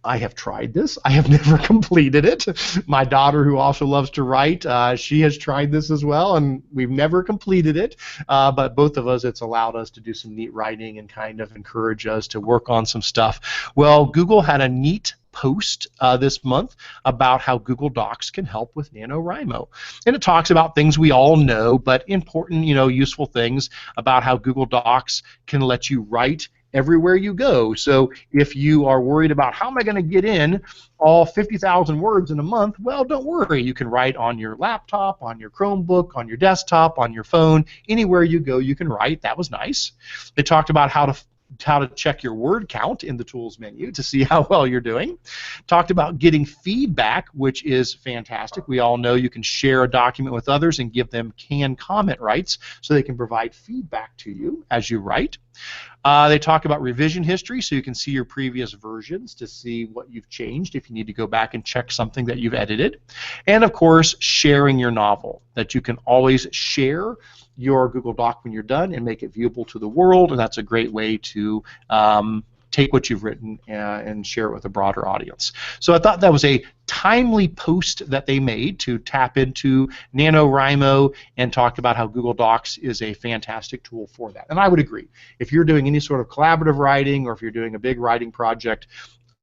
I have tried this. I have never completed it. My daughter, who also loves to write, she has tried this as well, and we've never completed it. But both of us, it's allowed us to do some neat writing and kind of encourage us to work on some stuff. Well, Google had a neat post this month about how Google Docs can help with NaNoWriMo. And it talks about things we all know, but important, useful things about how Google Docs can let you write everywhere you go. So if you are worried about how am I going to get in all 50,000 words in a month, well, don't worry. You can write on your laptop, on your Chromebook, on your desktop, on your phone. Anywhere you go, you can write. That was nice. They talked about how to check your word count in the tools menu to see how well you're doing. Talked about getting feedback, which is fantastic. We all know you can share a document with others and give them canned comment rights so they can provide feedback to you as you write. They talk about revision history, so you can see your previous versions to see what you've changed if you need to go back and check something that you've edited. And of course, sharing your novel, that you can always share your Google Doc when you're done and make it viewable to the world, and that's a great way to take what you've written and share it with a broader audience. So I thought that was a timely post that they made to tap into NaNoWriMo and talked about how Google Docs is a fantastic tool for that. And I would agree. If you're doing any sort of collaborative writing or if you're doing a big writing project,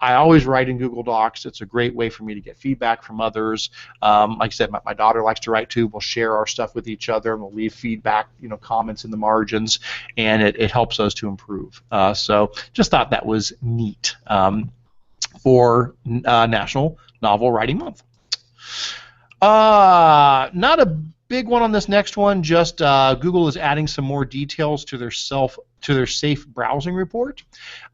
I always write in Google Docs. It's a great way for me to get feedback from others. Like I said, my daughter likes to write too. We'll share our stuff with each other and we'll leave feedback, comments in the margins, and it helps us to improve. So just thought that was neat for National Novel Writing Month. Not a big one on this next one, just Google is adding some more details to their safe browsing report.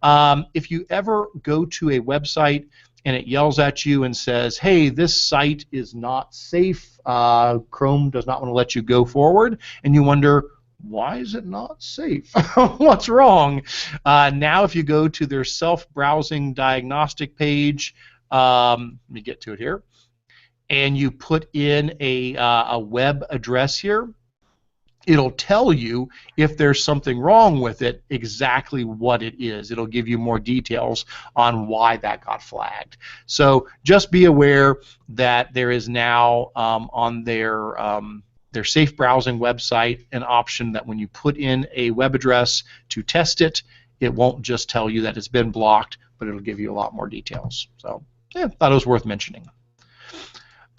If you ever go to a website and it yells at you and says, hey, this site is not safe, Chrome does not want to let you go forward, and you wonder, why is it not safe? What's wrong? Now if you go to their self-browsing diagnostic page, let me get to it here, and you put in a web address here, it'll tell you if there's something wrong with it, exactly what it is. It'll give you more details on why that got flagged. So just be aware that there is now on their safe browsing website an option that when you put in a web address to test it, it won't just tell you that it's been blocked, but it'll give you a lot more details. So yeah, thought it was worth mentioning.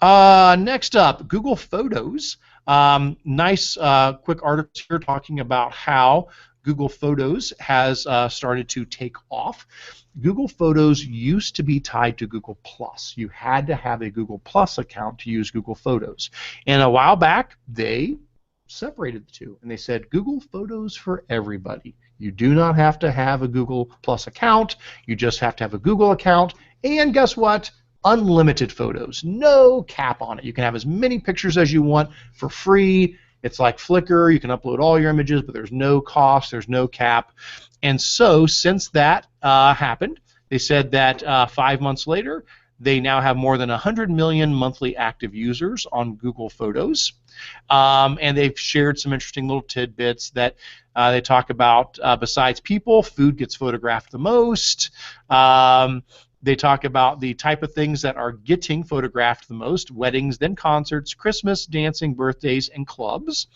Next up, Google Photos. Nice quick article here talking about how Google Photos has started to take off. Google Photos used to be tied to Google+. You had to have a Google+ account to use Google Photos. And a while back, they separated the two, and they said Google Photos for everybody. You do not have to have a Google+ account. You just have to have a Google account. And guess what? Unlimited photos, no cap on it. You can have as many pictures as you want for free. It's like Flickr. You can upload all your images, but there's no cost, there's no cap. And so since that happened, they said that 5 months later, they now have more than 100 million monthly active users on Google Photos. And they've shared some interesting little tidbits that they talk about. Besides people, food gets photographed the most. They talk about the type of things that are getting photographed the most: weddings, then concerts, Christmas, dancing, birthdays, and clubs.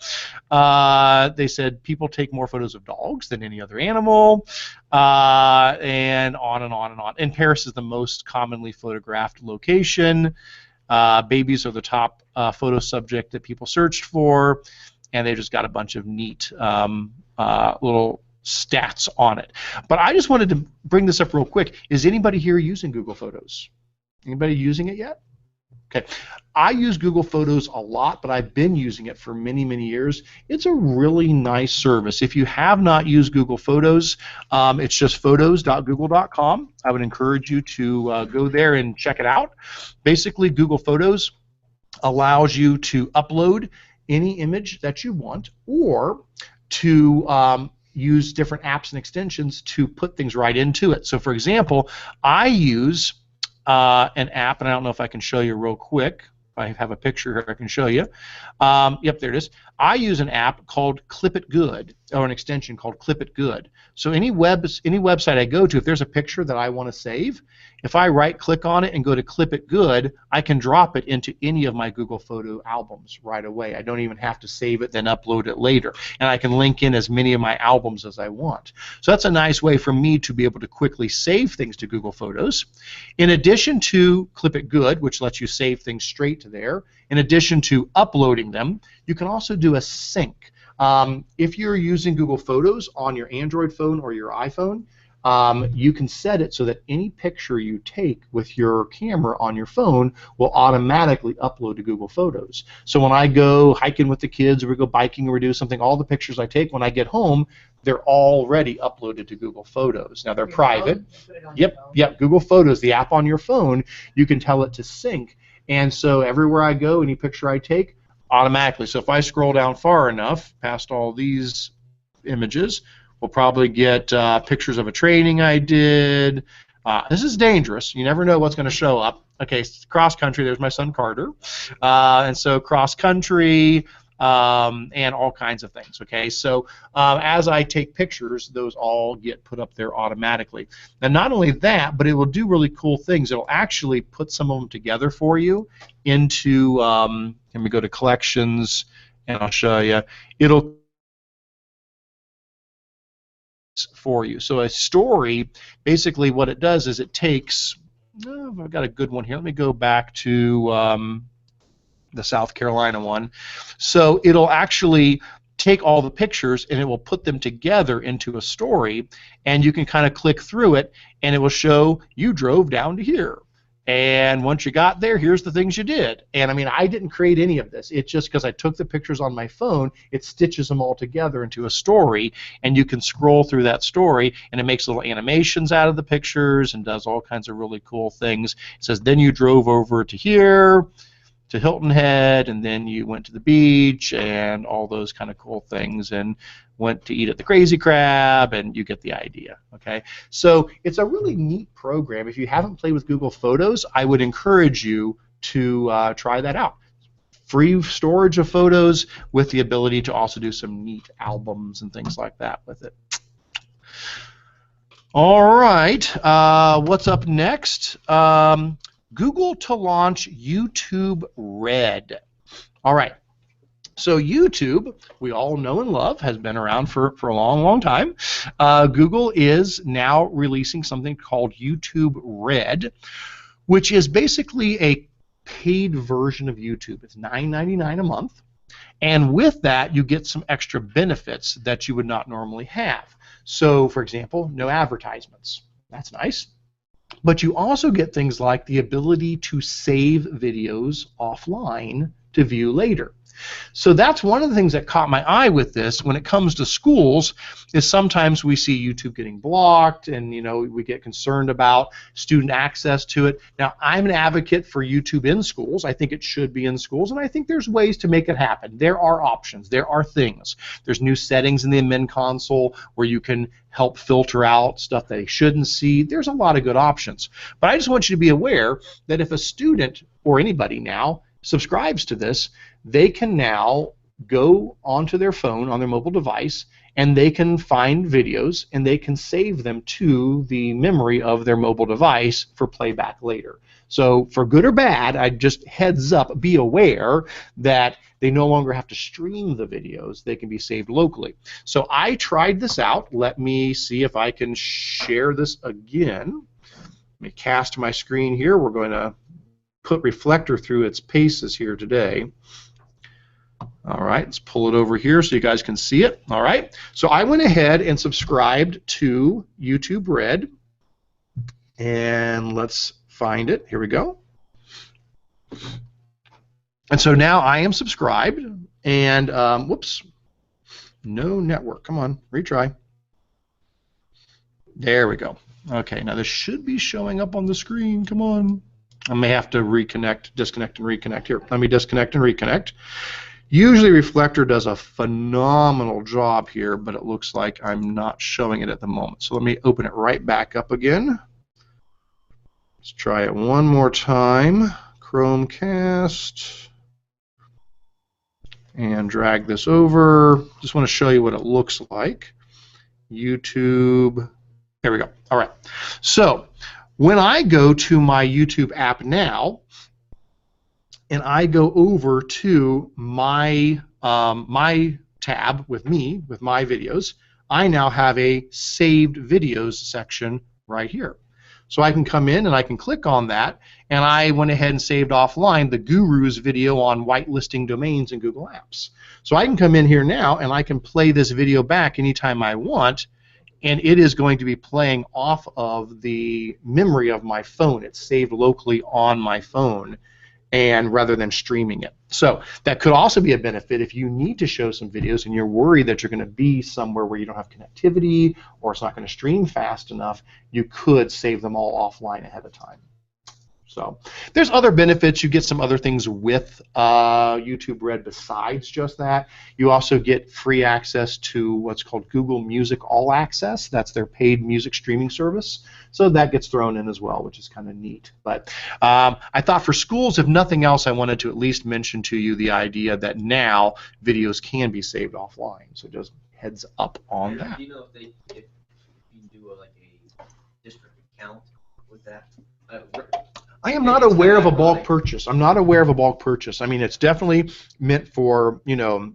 They said people take more photos of dogs than any other animal, and on and on and on. And Paris is the most commonly photographed location. Babies are the top photo subject that people searched for, and they just got a bunch of neat little stats on it. But I just wanted to bring this up real quick. Is anybody here using Google Photos? Anybody using it yet? Okay. I use Google Photos a lot, but I've been using it for many, many years. It's a really nice service. If you have not used Google Photos, it's just photos.google.com. I would encourage you to go there and check it out. Basically, Google Photos allows you to upload any image that you want, or to use different apps and extensions to put things right into it. So for example, I use an app, and I don't know if I can show you real quick. I have a picture here I can show you. Yep, there it is. I use an app called Clip It Good, or an extension called Clip It Good. So any website I go to, if there's a picture that I want to save, if I right-click on it and go to Clip It Good, I can drop it into any of my Google Photo albums right away. I don't even have to save it, then upload it later. And I can link in as many of my albums as I want. So that's a nice way for me to be able to quickly save things to Google Photos. In addition to Clip It Good, which lets you save things straight to there, in addition to uploading them, you can also do a sync. If you're using Google Photos on your Android phone or your iPhone, you can set it so that any picture you take with your camera on your phone will automatically upload to Google Photos. So when I go hiking with the kids, or we go biking, or we do something, all the pictures I take when I get home, they're already uploaded to Google Photos. Now they're private. Yep. Google Photos, the app on your phone, you can tell it to sync, and so everywhere I go, any picture I take, automatically. So if I scroll down far enough, past all these images, we'll probably get pictures of a training I did. This is dangerous. You never know what's going to show up. Okay, cross country. There's my son Carter, and so cross country and all kinds of things. Okay, so as I take pictures, those all get put up there automatically. And not only that, but it will do really cool things. It'll actually put some of them together for you into. Let me go to collections, and I'll show you. It'll for you. So a story, basically what it does is it takes, I've got a good one here. Let me go back to the South Carolina one. So it'll actually take all the pictures and it will put them together into a story, and you can kind of click through it and it will show you drove down to here. And once you got there, here's the things you did. And I mean, I didn't create any of this. It's just because I took the pictures on my phone, it stitches them all together into a story, and you can scroll through that story, and it makes little animations out of the pictures and does all kinds of really cool things. It says, then you drove over to here, to Hilton Head, and then you went to the beach, and all those kind of cool things, and went to eat at the Crazy Crab, and you get the idea. Okay, so it's a really neat program. If you haven't played with Google Photos, I would encourage you to try that out. Free storage of photos with the ability to also do some neat albums and things like that with it. All right, what's up next? Google to launch YouTube Red. All right. So YouTube, we all know and love, has been around for a long, long time. Google is now releasing something called YouTube Red, which is basically a paid version of YouTube. It's $9.99 a month. And with that, you get some extra benefits that you would not normally have. So, for example, no advertisements. That's nice. But you also get things like the ability to save videos offline to view later. So that's one of the things that caught my eye with this when it comes to schools, is sometimes we see YouTube getting blocked, and we get concerned about student access to it. Now, I'm an advocate for YouTube in schools. I think it should be in schools, and I think there's ways to make it happen. There are options. There are things. There's new settings in the admin console where you can help filter out stuff they shouldn't see. There's a lot of good options. But I just want you to be aware that if a student or anybody now subscribes to this, they can now go onto their phone on their mobile device, and they can find videos and they can save them to the memory of their mobile device for playback later. So for good or bad, I just heads up, be aware that they no longer have to stream the videos. They can be saved locally. So I tried this out. Let me see if I can share this again. Let me cast my screen here. We're going to put Reflector through its paces here today. All right, let's pull it over here so you guys can see it. All right, so I went ahead and subscribed to YouTube Red, and let's find it. Here we go. And so now I am subscribed, and whoops, no network. Come on, retry. There we go. Okay, now this should be showing up on the screen. Come on. I may have to reconnect, disconnect, and reconnect here. Let me disconnect and reconnect. Usually Reflector does a phenomenal job here, but it looks like I'm not showing it at the moment. So let me open it right back up again. Let's try it one more time. Chromecast. And drag this over. Just want to show you what it looks like. YouTube. There we go. All right. So when I go to my YouTube app now, and I go over to my my tab with my videos, I now have a saved videos section right here. So I can come in and I can click on that, and I went ahead and saved offline the guru's video on whitelisting domains in Google Apps. So I can come in here now and I can play this video back anytime I want, and it is going to be playing off of the memory of my phone. It's saved locally on my phone, and rather than streaming it. So that could also be a benefit if you need to show some videos and you're worried that you're going to be somewhere where you don't have connectivity or it's not going to stream fast enough. You could save them all offline ahead of time. So there's other benefits. You get some other things with YouTube Red besides just that. You also get free access to what's called Google Music All Access. That's their paid music streaming service. So that gets thrown in as well, which is kind of neat. But I thought for schools, if nothing else, I wanted to at least mention to you the idea that now videos can be saved offline. So just heads up on that. Do you know if you can do like a district account with that? I am not aware of a bulk purchase. I'm not aware of a bulk purchase. I mean, it's definitely meant for, you know,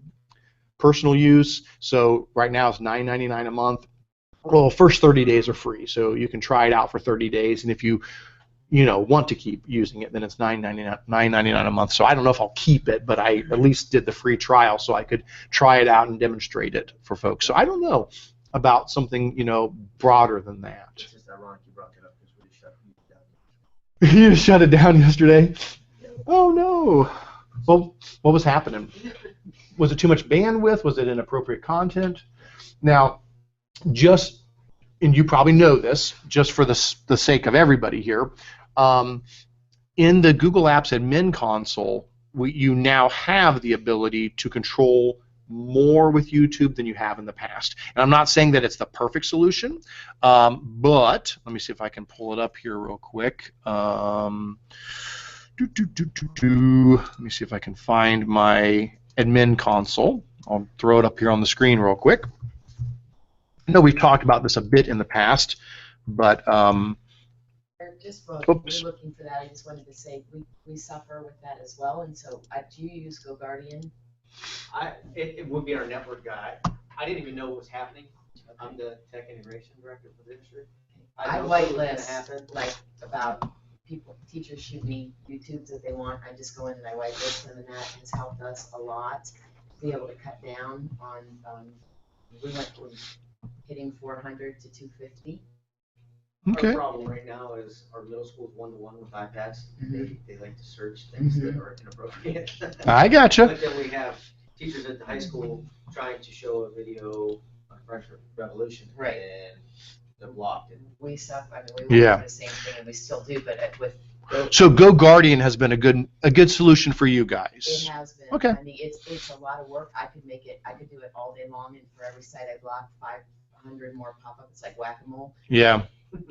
personal use. So right now it's $9.99 a month. Well, first 30 days are free, so you can try it out for 30 days. And if you want to keep using it, then it's $9.99 a month. So I don't know if I'll keep it, but I at least did the free trial so I could try it out and demonstrate it for folks. So I don't know about something, broader than that. It's just ironic you brought it up because we shut YouTube down. You shut it down yesterday? Oh no. Well, what was happening? Was it too much bandwidth? Was it inappropriate content? Now, and you probably know this, just for the sake of everybody here, in the Google Apps admin console, you now have the ability to control more with YouTube than you have in the past. And I'm not saying that it's the perfect solution, but let me see if I can pull it up here real quick. Let me see if I can find my admin console. I'll throw it up here on the screen real quick. I know we've talked about this a bit in the past, but just while oops. you're looking for that, I just wanted to say we suffer with that as well. And so, do you use GoGuardian? It would be our network guy. I didn't even know what was happening. I'm the tech integration director for the industry. I whitelist like about teachers shoot me YouTubes that they want. I just go in and I whitelist them, and that has helped us a lot to be able to cut down on. We went from hitting 400 to 250. Okay. Our problem right now is our middle school is one-to-one with iPads. They like to search things that are inappropriate. I gotcha. But then we have teachers at the high school trying to show a video on French Revolution, Right. and they're blocked. We suffer. I mean, we went through the same thing, and we still do. But with So GoGuardian has been a good solution for you guys. it has been. Okay. I mean, it's a lot of work. I could do it all day long, and for every site I block, 500 more pop up. It's like whack-a-mole. Yeah.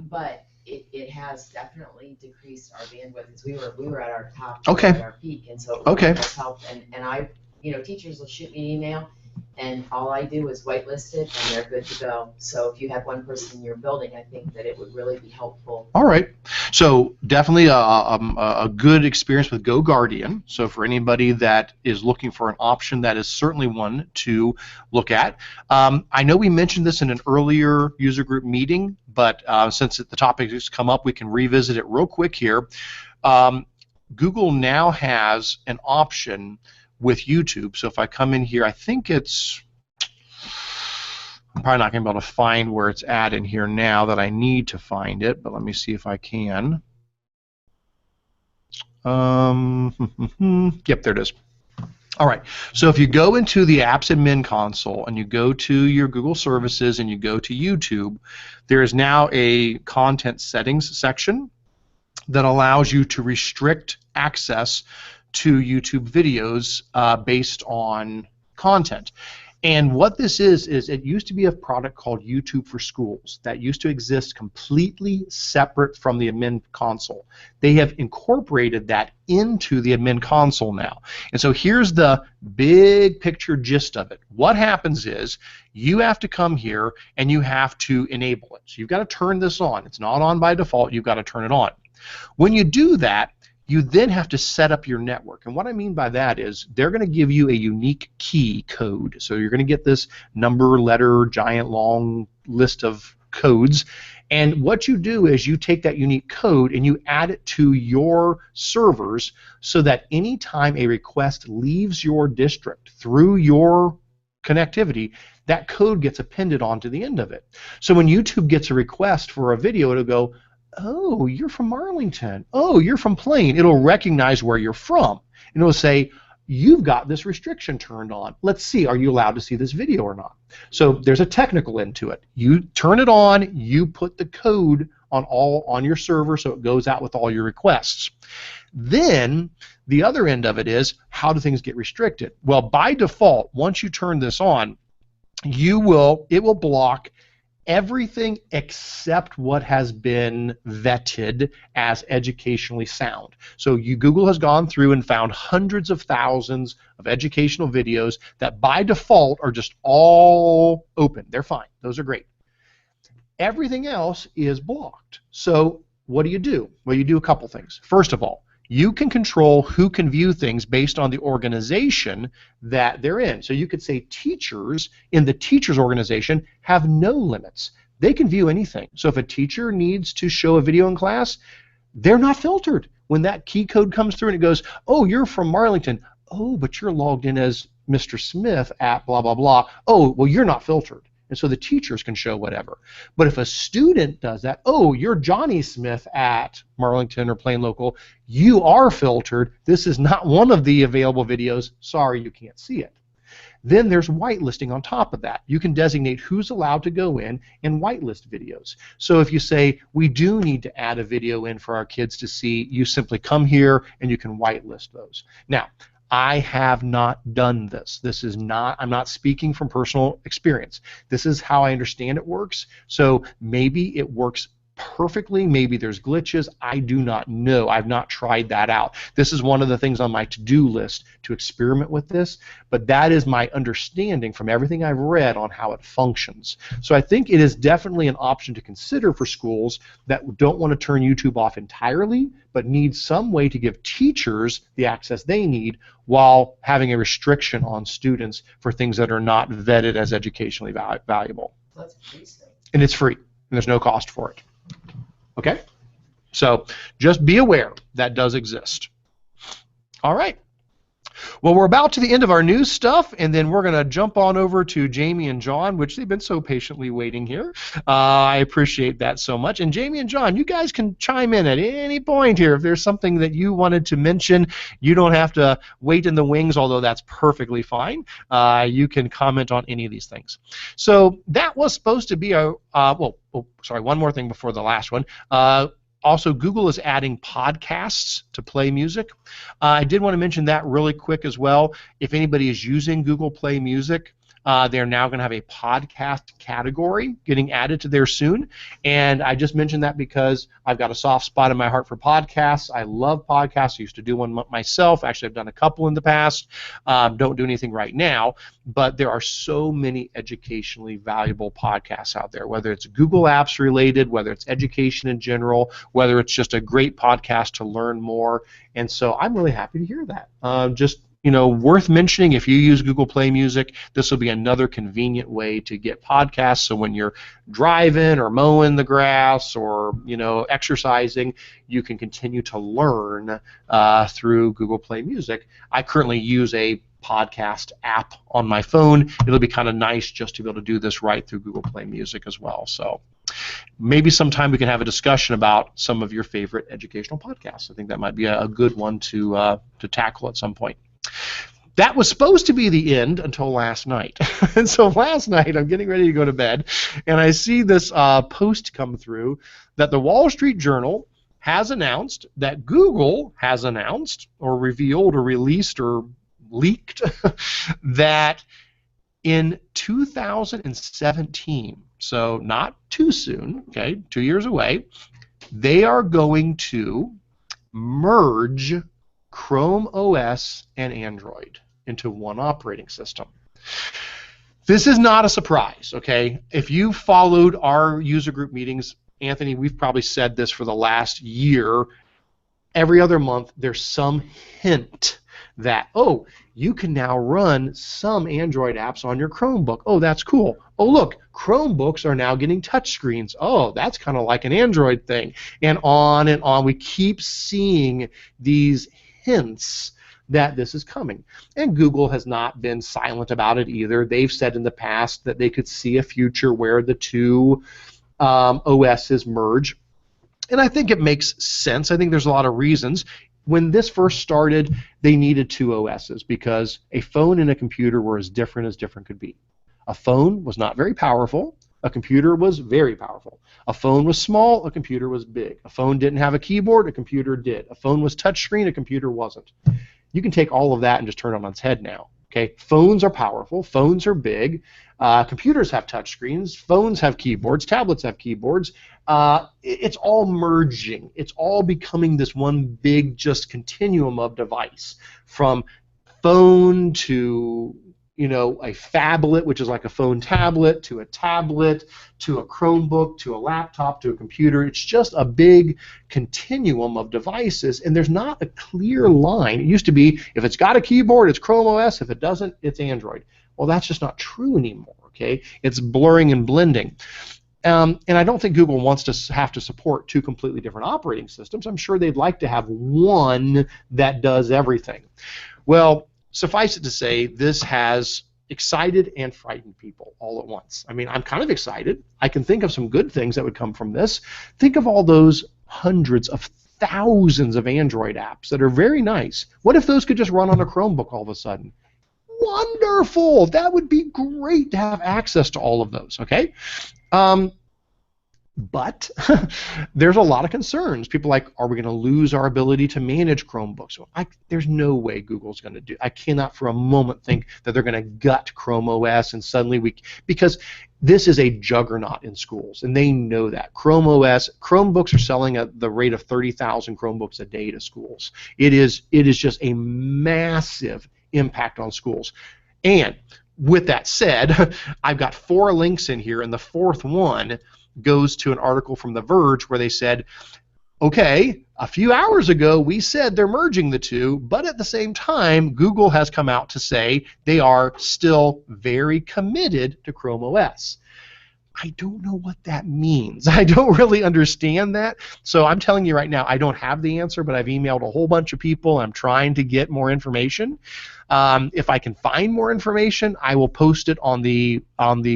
But it has definitely decreased our bandwidth because we were at our top, Okay. at our peak, and so it has helped. And I, teachers will shoot me an email, and all I do is whitelist it, and they're good to go. So if you have one person in your building, I think that it would really be helpful. All right. So definitely a good experience with GoGuardian. So for anybody that is looking for an option, that is certainly one to look at. I know we mentioned this in an earlier user group meeting, but since the topic has come up, we can revisit it real quick here. Google now has an option with YouTube. So if I come in here, I think I'm probably not going to be able to find where it's at in here now that I need to find it, but let me see if I can. Yep, there it is. All right, so if you go into the Apps Admin Console and you go to your Google Services and you go to YouTube, there is now a Content Settings section that allows you to restrict access to YouTube videos based on content. And what this is it used to be a product called YouTube for Schools that used to exist completely separate from the admin console. They have incorporated that into the admin console now. And so here's the big picture gist of it. What happens is you have to come here and you have to enable it. So you've got to turn this on. It's not on by default. You've got to turn it on. When you do that, you then have to set up your network. And what I mean by that is they're going to give you a unique key code. So you're going to get this number, letter, giant long list of codes, And what you do is you take that unique code and you add it to your servers so that anytime a request leaves your district through your connectivity, that code gets appended onto the end of it. So when YouTube gets a request for a video, it'll go, oh, you're from Arlington. Oh, you're from Plain. It'll recognize where you're from. And it'll say, you've got this restriction turned on. Let's see, are you allowed to see this video or not? So there's a technical end to it. You turn it on, you put the code on your server so it goes out with all your requests. Then the other end of it is, how do things get restricted? Well, by default, once you turn this on, it will block everything except what has been vetted as educationally sound. So Google has gone through and found hundreds of thousands of educational videos that by default are just all open. They're fine. Those are great. Everything else is blocked. So what do? Well, you do a couple things. First of all, you can control who can view things based on the organization that they're in. So you could say teachers in the teachers organization have no limits. They can view anything. So if a teacher needs to show a video in class, they're not filtered. When that key code comes through and it goes, oh, you're from Arlington. Oh, but you're logged in as Mr. Smith at blah, blah, blah. Oh, well, you're not filtered. And so the teachers can show whatever. But if a student does that, oh, you're Johnny Smith at Marlington or Plain Local, you are filtered. This is not one of the available videos. Sorry, you can't see it. Then there's whitelisting on top of that. You can designate who's allowed to go in and whitelist videos. So if you say, we do need to add a video in for our kids to see, you simply come here and you can whitelist those. Now, I have not done this. I'm not speaking from personal experience. This is how I understand it works. So maybe it works perfectly. Maybe there's glitches. I do not know. I've not tried that out. This is one of the things on my to-do list to experiment with this, but that is my understanding from everything I've read on how it functions. So I think it is definitely an option to consider for schools that don't want to turn YouTube off entirely, but need some way to give teachers the access they need while having a restriction on students for things that are not vetted as educationally valuable. That's free stuff. And it's free, and there's no cost for it. Okay? So just be aware that does exist. All right. Well, we're about to the end of our news stuff, and then we're going to jump on over to Jamie and Jon, which they've been so patiently waiting here. I appreciate that so much. And Jamie and Jon, you guys can chime in at any point here. If there's something that you wanted to mention, you don't have to wait in the wings, although that's perfectly fine. You can comment on any of these things. So that was supposed to be one more thing before the last one. Also, Google is adding podcasts to Play Music. I did want to mention that really quick as well. If anybody is using Google Play Music, they're now going to have a podcast category getting added to there soon. And I just mentioned that because I've got a soft spot in my heart for podcasts. I love podcasts. I used to do one myself. Actually, I've done a couple in the past. Don't do anything right now. But there are so many educationally valuable podcasts out there, whether it's Google Apps related, whether it's education in general, whether it's just a great podcast to learn more. And so I'm really happy to hear that. Worth mentioning, if you use Google Play Music, this will be another convenient way to get podcasts. So when you're driving or mowing the grass or, exercising, you can continue to learn through Google Play Music. I currently use a podcast app on my phone. It'll be kind of nice just to be able to do this right through Google Play Music as well. So maybe sometime we can have a discussion about some of your favorite educational podcasts. I think that might be a good one to tackle at some point. That was supposed to be the end until last night. And so last night I'm getting ready to go to bed, and I see this post come through that the Wall Street Journal has announced that Google has announced or revealed or released or leaked that in 2017, so not too soon, okay, 2 years away, they are going to merge Chrome OS and Android into one operating system. This is not a surprise, okay? If you followed our user group meetings, Anthony, we've probably said this for the last year. Every other month, there's some hint that, oh, you can now run some Android apps on your Chromebook. Oh, that's cool. Oh, look, Chromebooks are now getting touchscreens. Oh, that's kind of like an Android thing. And on and on. We keep seeing these hints that this is coming. And Google has not been silent about it either. They've said in the past that they could see a future where the two OSs merge. And I think it makes sense. I think there's a lot of reasons. When this first started, they needed two OSs because a phone and a computer were as different could be. A phone was not very powerful. A computer was very powerful. A phone was small. A computer was big. A phone didn't have a keyboard. A computer did. A phone was touchscreen. A computer wasn't. You can take all of that and just turn it on its head now. Okay, phones are powerful. Phones are big. Computers have touchscreens. Phones have keyboards. Tablets have keyboards. It's all merging. It's all becoming this one big just continuum of device, from phone to a phablet, which is like a phone tablet, to a tablet, to a Chromebook, to a laptop, to a computer. It's just a big continuum of devices, and there's not a clear line. It used to be, if it's got a keyboard, it's Chrome OS. If it doesn't, it's Android. Well, that's just not true anymore, okay? It's blurring and blending. And I don't think Google wants to have to support two completely different operating systems. I'm sure they'd like to have one that does everything. Well, suffice it to say, this has excited and frightened people all at once. I mean, I'm kind of excited. I can think of some good things that would come from this. Think of all those hundreds of thousands of Android apps that are very nice. What if those could just run on a Chromebook all of a sudden? Wonderful! That would be great to have access to all of those, okay? But there's a lot of concerns. People are like, are we going to lose our ability to manage Chromebooks? Well, there's no way Google's going to do. I cannot for a moment think that they're going to gut Chrome OS and suddenly because this is a juggernaut in schools, and they know that. Chromebooks are selling at the rate of 30,000 Chromebooks a day to schools. It is just a massive impact on schools. And with that said, I've got 4 links in here, and the 4th one goes to an article from The Verge where they said, okay, a few hours ago we said they're merging the two, but at the same time, Google has come out to say they are still very committed to Chrome OS. I don't know what that means. I don't really understand that. So I'm telling you right now, I don't have the answer, but I've emailed a whole bunch of people. I'm trying to get more information. If I can find more information, I will post it on the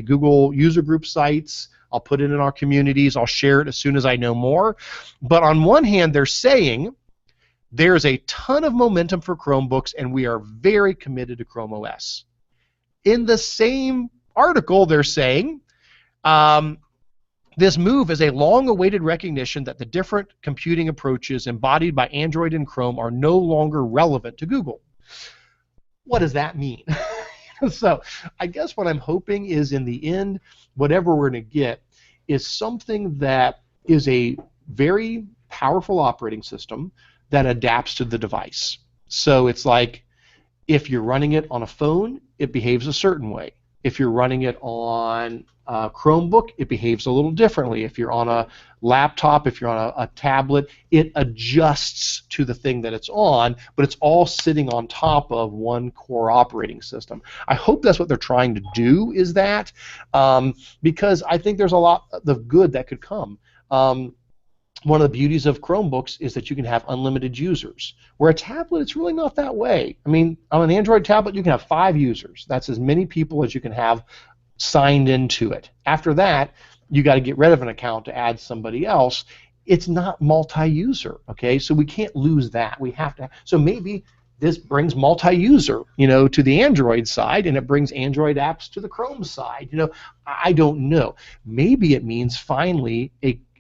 Google user group sites. I'll put it in our communities. I'll share it as soon as I know more. But on one hand, they're saying there's a ton of momentum for Chromebooks, and we are very committed to Chrome OS. In the same article, they're saying this move is a long-awaited recognition that the different computing approaches embodied by Android and Chrome are no longer relevant to Google. What does that mean? So I guess what I'm hoping is, in the end, whatever we're going to get is something that is a very powerful operating system that adapts to the device. So it's like, if you're running it on a phone, it behaves a certain way. If you're running it on a Chromebook, it behaves a little differently. If you're on a laptop, if you're on a tablet, it adjusts to the thing that it's on, but it's all sitting on top of one core operating system. I hope that's what they're trying to do, is that, because I think there's a lot of good that could come. One of the beauties of Chromebooks is that you can have unlimited users. Where a tablet, it's really not that way. I mean, on an Android tablet, you can have 5 users. That's as many people as you can have signed into it. After that, you got to get rid of an account to add somebody else. It's not multi-user, okay? So we can't lose that. We have to. So maybe this brings multi-user, to the Android side, and it brings Android apps to the Chrome side. I don't know. Maybe it means finally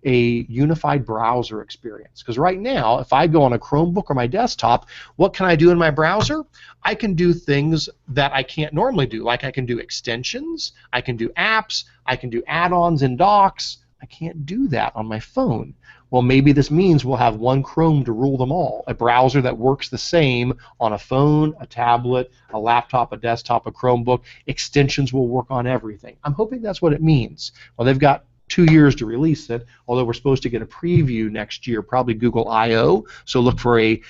a unified browser experience. Because right now, if I go on a Chromebook or my desktop, what can I do in my browser? I can do things that I can't normally do. Like I can do extensions, I can do apps, I can do add-ons and docs. I can't do that on my phone. Well, maybe this means we'll have one Chrome to rule them all, a browser that works the same on a phone, a tablet, a laptop, a desktop, a Chromebook. Extensions will work on everything. I'm hoping that's what it means. Well, they've got 2 years to release it, although we're supposed to get a preview next year, probably Google I/O, so look for a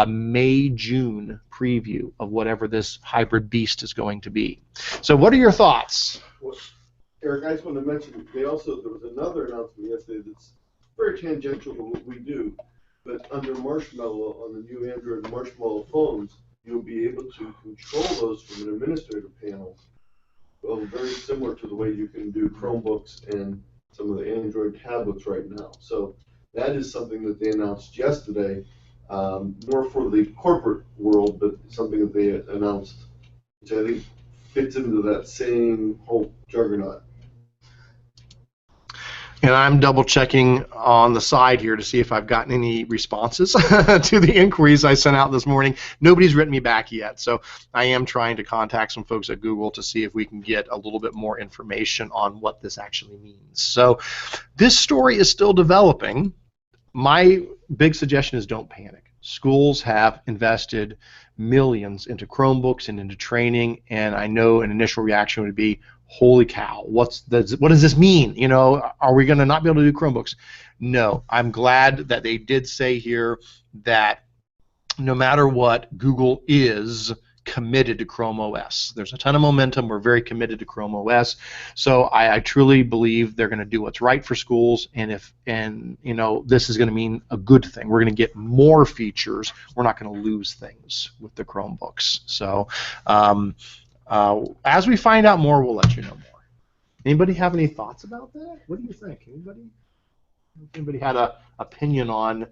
May-June preview of whatever this hybrid beast is going to be. So what are your thoughts? Well, Eric, I just want to mention, there was another announcement yesterday that's very tangential to what we do, but under Marshmallow, on the new Android Marshmallow phones, you'll be able to control those from an administrator panel, very similar to the way you can do Chromebooks and some of the Android tablets right now. So that is something that they announced yesterday, more for the corporate world, but something that they announced, which I think fits into that same whole juggernaut. And I'm double checking on the side here to see if I've gotten any responses to the inquiries I sent out this morning. Nobody's written me back yet, so I am trying to contact some folks at Google to see if we can get a little bit more information on what this actually means. So this story is still developing. My big suggestion is don't panic. Schools have invested millions into Chromebooks and into training, and I know an initial reaction would be, holy cow, what does this mean? You know, are we going to not be able to do Chromebooks? No, I'm glad that they did say here that no matter what, Google is committed to Chrome OS. There's a ton of momentum. We're very committed to Chrome OS. So I truly believe they're going to do what's right for schools, and you know, this is going to mean a good thing. We're going to get more features. We're not going to lose things with the Chromebooks. So as we find out more, we'll let you know more. Anybody have any thoughts about that? What do you think? Anybody had an opinion on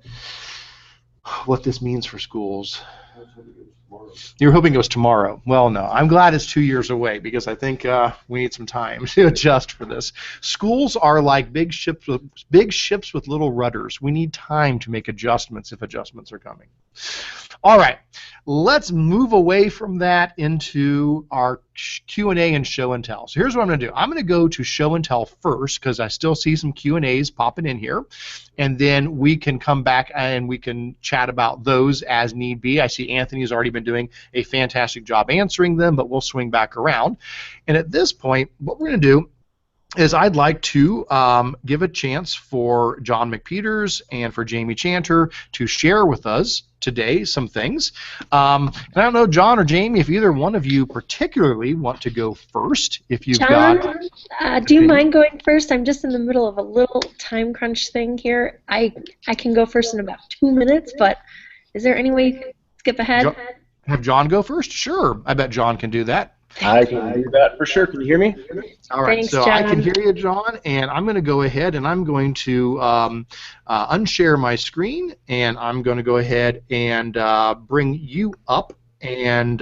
what this means for schools? You're hoping it was tomorrow. Well, no. I'm glad it's 2 years away because I think we need some time to adjust for this. Schools are like big ships with little rudders. We need time to make adjustments if adjustments are coming. All right. Let's move away from that into our Q&A and show and tell. So here's what I'm going to do. I'm going to go to show and tell first because I still see some Q&As popping in here, and then we can come back and we can chat about those as need be. I see Anthony's already been doing a fantastic job answering them, but we'll swing back around. And at this point, what we're going to do is I'd like to give a chance for Jon McPeters and for Jaime Chanter to share with us today some things. And I don't know, Jon or Jaime, if either one of you particularly want to go first. If you've Jon, got do you mind going first? I'm just in the middle of a little time crunch thing here. I can go first in about 2 minutes, but is there any way you can skip ahead? Have Jon go first? Sure. I bet Jon can do that. I can do that for sure. Can you hear me? All right, Thanks, so Jon. I can hear you, Jon, and I'm going to go ahead and I'm going to unshare my screen, and I'm going to go ahead and bring you up and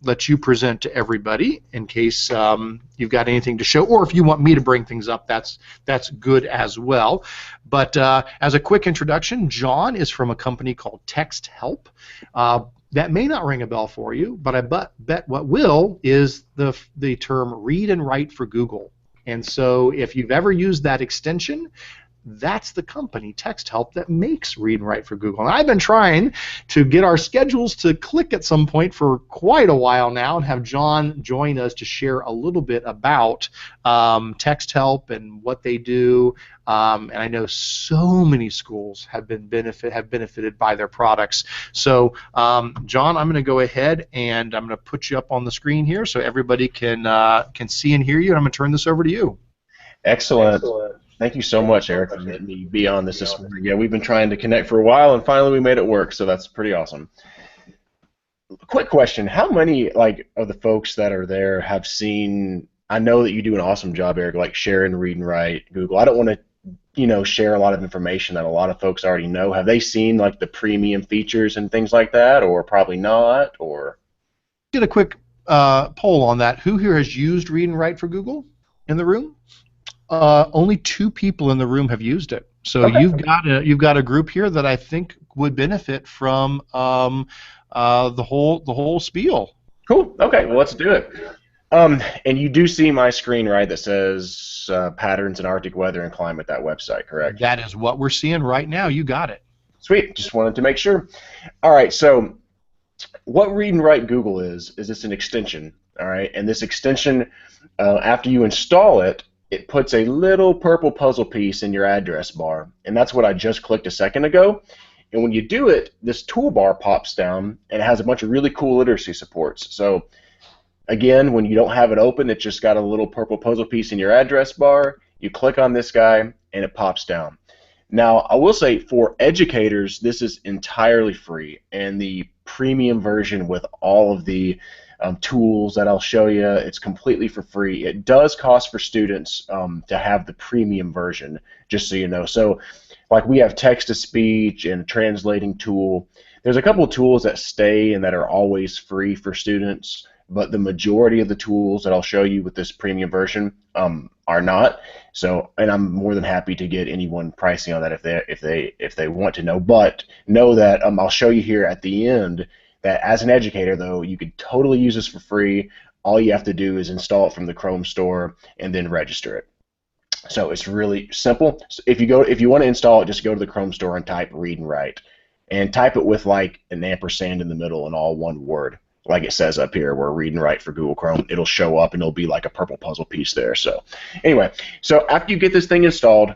let you present to everybody in case you've got anything to show, or if you want me to bring things up, that's good as well. But as a quick introduction, Jon is from a company called TextHelp. That may not ring a bell for you, but I bet what will is the term Read and Write for Google. And so if you've ever used that extension, that's the company, TextHelp, that makes Read and Write for Google. And I've been trying to get our schedules to click at some point for quite a while now and have Jon join us to share a little bit about TextHelp and what they do. And I know so many schools have benefited by their products. So, Jon, I'm going to go ahead and I'm going to put you up on the screen here so everybody can see and hear you. And I'm going to turn this over to you. Excellent. Thank you so much, Eric, for letting me be on this morning. Yeah, we've been trying to connect for a while, and finally we made it work, so that's pretty awesome. Quick question. How many of the folks that are there have seen, I know that you do an awesome job, Eric, like sharing Read and Write, Google. I don't want to share a lot of information that a lot of folks already know. Have they seen like the premium features and things like that, or probably not? Or get a quick poll on that. Who here has used Read and Write for Google in the room? Only 2 people in the room have used it. So okay. You've got a group here that I think would benefit from the whole spiel. Cool. Okay. Well, let's do it. And you do see my screen, right? That says patterns in Arctic weather and climate. That website, correct? That is what we're seeing right now. You got it. Sweet. Just wanted to make sure. All right. So what Read and Write Google is it's an extension. All right. And this extension, after you install it, it puts a little purple puzzle piece in your address bar, and that's what I just clicked a second ago. And when you do it, this toolbar pops down, and it has a bunch of really cool literacy supports. So again, when you don't have it open, it's just got a little purple puzzle piece in your address bar. You click on this guy, and it pops down. Now, I will say for educators, this is entirely free, and the premium version with all of the tools that I'll show you, it's completely for free. It does cost for students to have the premium version, just so you know. So, like we have text-to-speech and a translating tool. There's a couple of tools that stay and that are always free for students, but the majority of the tools that I'll show you with this premium version are not. So, and I'm more than happy to get anyone pricing on that if they want to know. But know that I'll show you here at the end that as an educator, though, you could totally use this for free. All you have to do is install it from the Chrome store and then register it. So it's really simple. So if you want to install it, just go to the Chrome store and type Read&Write, and type it with like an ampersand in the middle and all one word, like it says up here, where Read&Write for Google Chrome. It'll show up and it'll be like a purple puzzle piece there. So anyway, so after you get this thing installed,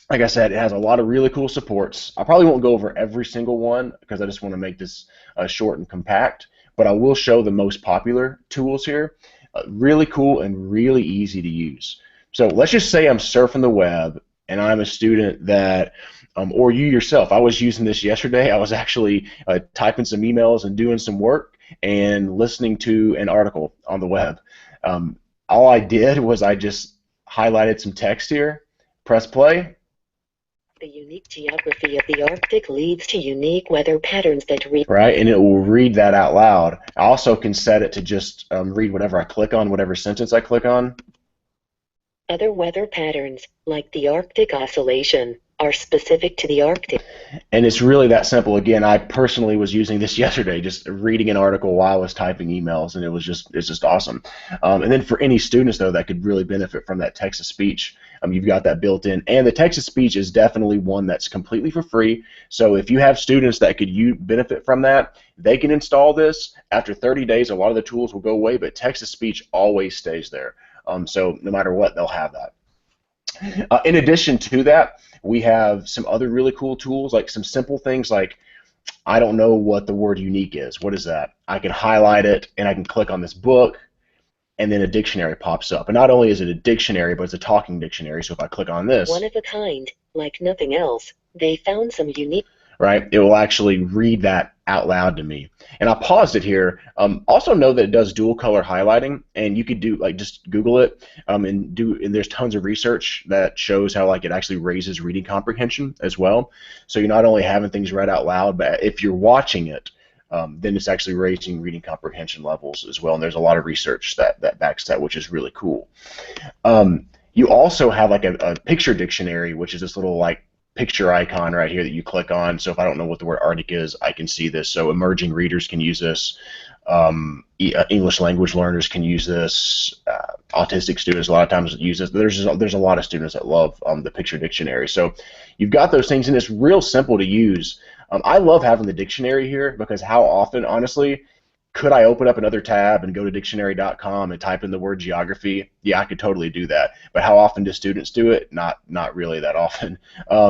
like I said, it has a lot of really cool supports. I probably won't go over every single one because I just want to make this short and compact, but I will show the most popular tools here. Really cool and really easy to use. So let's just say I'm surfing the web and I'm a student that, or you yourself, I was using this yesterday. I was actually typing some emails and doing some work and listening to an article on the web. All I did was I just highlighted some text here, press play. The unique geography of the Arctic leads to unique weather patterns that read. Right, and it will read that out loud. I also can set it to just read whatever I click on, whatever sentence I click on. Other weather patterns, like the Arctic Oscillation, are specific to the Arctic. And it's really that simple. Again, I personally was using this yesterday, just reading an article while I was typing emails, and it's just awesome. And then for any students, though, that could really benefit from that text-to-speech, you've got that built in. And the text-to-speech is definitely one that's completely for free. So if you have students that could benefit from that, they can install this. After 30 days, a lot of the tools will go away, but text-to-speech always stays there. So no matter what, they'll have that. In addition to that, we have some other really cool tools, like some simple things like, I don't know what the word unique is. What is that? I can highlight it, and I can click on this book, and then a dictionary pops up. And not only is it a dictionary, but it's a talking dictionary. So if I click on this, one of a kind, like nothing else, they found some unique. Right, it will actually read that out loud to me. And I paused it here. Also know that it does dual color highlighting, and you could do just Google it, and there's tons of research that shows how it actually raises reading comprehension as well. So you're not only having things read out loud, but if you're watching it, then it's actually raising reading comprehension levels as well. And there's a lot of research that backs that, which is really cool. You also have a picture dictionary, which is this little picture icon right here that you click on. So if I don't know what the word Arctic is, I can see this. So emerging readers can use this. English language learners can use this. Autistic students a lot of times use this. There's a lot of students that love the picture dictionary. So you've got those things, and it's real simple to use. I love having the dictionary here because how often, honestly, could I open up another tab and go to dictionary.com and type in the word geography? Yeah, I could totally do that. But how often do students do it? Not really that often.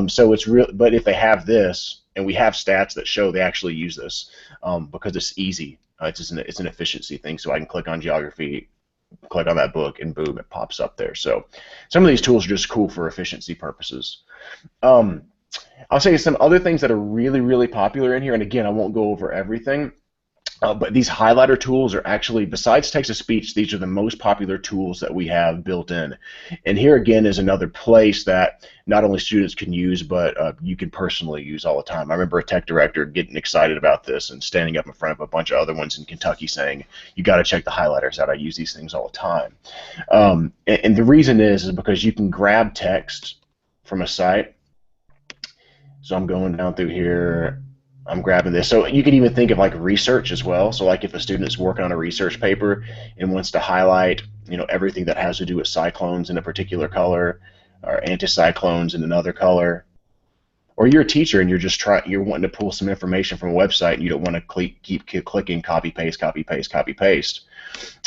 So it's real. But if they have this, and we have stats that show they actually use this because it's easy. It's an efficiency thing. So I can click on geography, click on that book, and boom, it pops up there. So some of these tools are just cool for efficiency purposes. I'll say some other things that are really, really popular in here. And again, I won't go over everything. But these highlighter tools are actually, besides text-to-speech, these are the most popular tools that we have built in. And here again is another place that not only students can use, but you can personally use all the time. I remember a tech director getting excited about this and standing up in front of a bunch of other ones in Kentucky saying, you got to check the highlighters out. I use these things all the time. And the reason is because you can grab text from a site. So I'm going down through here. I'm grabbing this. So you can even think of research as well. So if a student is working on a research paper and wants to highlight, everything that has to do with cyclones in a particular color or anticyclones in another color, or you're a teacher and you're wanting to pull some information from a website and you don't want to keep clicking copy paste, copy paste, copy paste.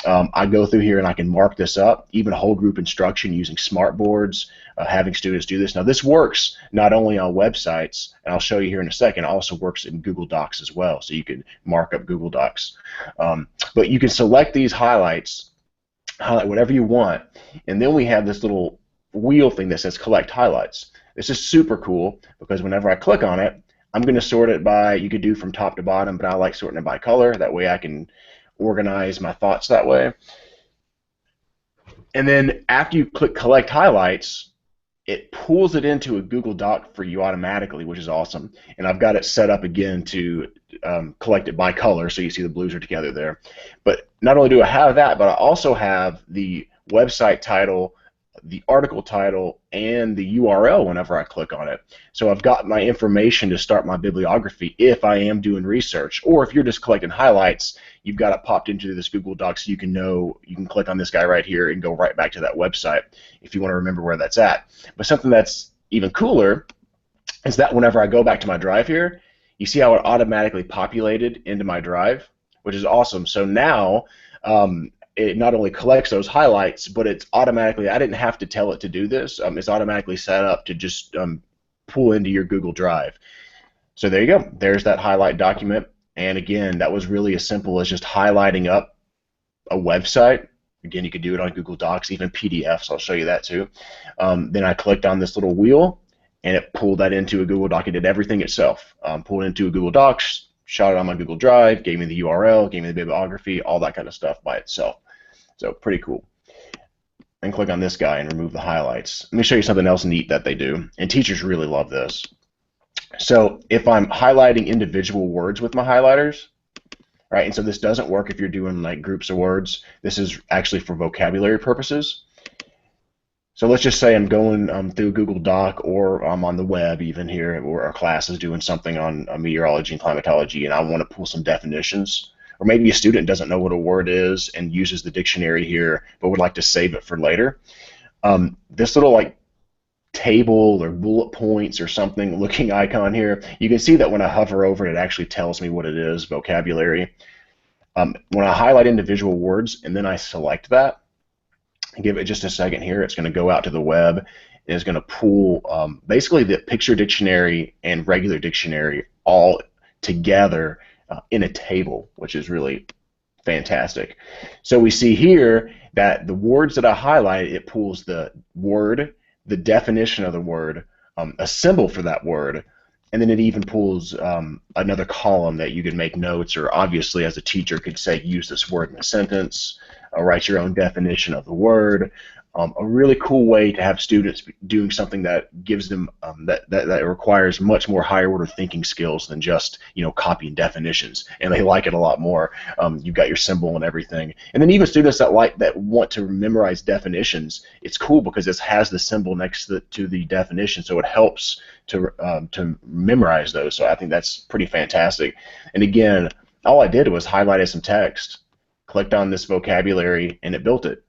I go through here and I can mark this up, even whole group instruction using smartboards, having students do this. Now this works not only on websites, and I'll show you here in a second, it also works in Google Docs as well, so you can mark up Google Docs. But you can select these highlights, highlight whatever you want, and then we have this little wheel thing that says collect highlights. This is super cool because whenever I click on it, I'm going to sort it by, you could do from top to bottom, but I like sorting it by color. That way I can organize my thoughts that way. And then after you click collect highlights, it pulls it into a Google Doc for you automatically, which is awesome. And I've got it set up again to collect it by color, so you see the blues are together there. But not only do I have that, but I also have the website title, the article title, and the URL whenever I click on it. So I've got my information to start my bibliography if I am doing research, or if you're just collecting highlights, you've got it popped into this Google Doc so you can click on this guy right here and go right back to that website if you want to remember where that's at. But something that's even cooler is that whenever I go back to my drive here, you see how it automatically populated into my drive, which is awesome. So now it not only collects those highlights, but it's automatically, I didn't have to tell it to do this, it's automatically set up to just pull into your Google Drive. So there you go, there's that highlight document, and again, that was really as simple as just highlighting up a website. Again, you could do it on Google Docs, even PDFs, I'll show you that too. Then I clicked on this little wheel, and it pulled that into a Google Doc. It did everything itself, pulled it into a Google Docs, shot it on my Google Drive, gave me the URL, gave me the bibliography, all that kind of stuff by itself. So pretty cool. And click on this guy and remove the highlights. Let me show you something else neat that they do, and teachers really love this. So if I'm highlighting individual words with my highlighters, right, and so this doesn't work if you're doing like groups of words. This is actually for vocabulary purposes. So let's just say I'm going through Google Doc, or I'm on the web even here, or our class is doing something on meteorology and climatology, and I want to pull some definitions. Or maybe a student doesn't know what a word is and uses the dictionary here, but would like to save it for later. This little like table or bullet points or something looking icon here, you can see that when I hover over it, it actually tells me what it is, vocabulary. When I highlight individual words and then I select that, give it just a second here, it's going to go out to the web and it's going to pull basically the picture dictionary and regular dictionary all together in a table, which is really fantastic. So we see here that the words that I highlight, it pulls the word, the definition of the word, a symbol for that word, and then it even pulls another column that you can make notes, or obviously as a teacher could say use this word in a sentence, write your own definition of the word. A really cool way to have students doing something that gives them that requires much more higher order thinking skills than just copying definitions, and they like it a lot more. You've got your symbol and everything, and then even students that want to memorize definitions, it's cool because it has the symbol next to the definition, so it helps to memorize those. So I think that's pretty fantastic. And again, all I did was highlighted some text, clicked on this vocabulary, and it built it.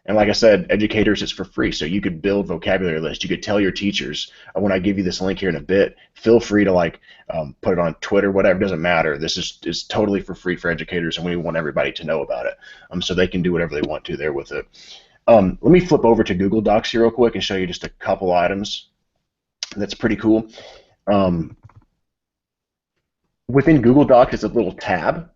And like I said, educators, it's for free, so you could build vocabulary lists. You could tell your teachers, when I give you this link here in a bit, feel free to put it on Twitter, whatever, doesn't matter. This is totally for free for educators, and we want everybody to know about it, so they can do whatever they want to there with it. Let me flip over to Google Docs here real quick and show you just a couple items. That's pretty cool. Within Google Docs, it's a little tab,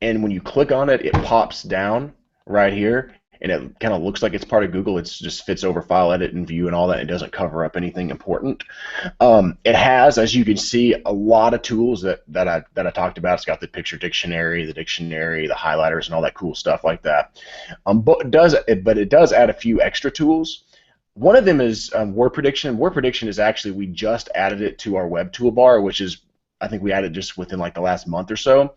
and when you click on it, it pops down right here. And it kind of looks like it's part of Google. It just fits over File, Edit, and View and all that. It doesn't cover up anything important. It has, as you can see, a lot of tools that I talked about. It's got the picture dictionary, the highlighters, and all that cool stuff like that. But it does add a few extra tools. One of them is word prediction. Word prediction is actually, we just added it to our web toolbar, which is, I think we added just within like the last month or so.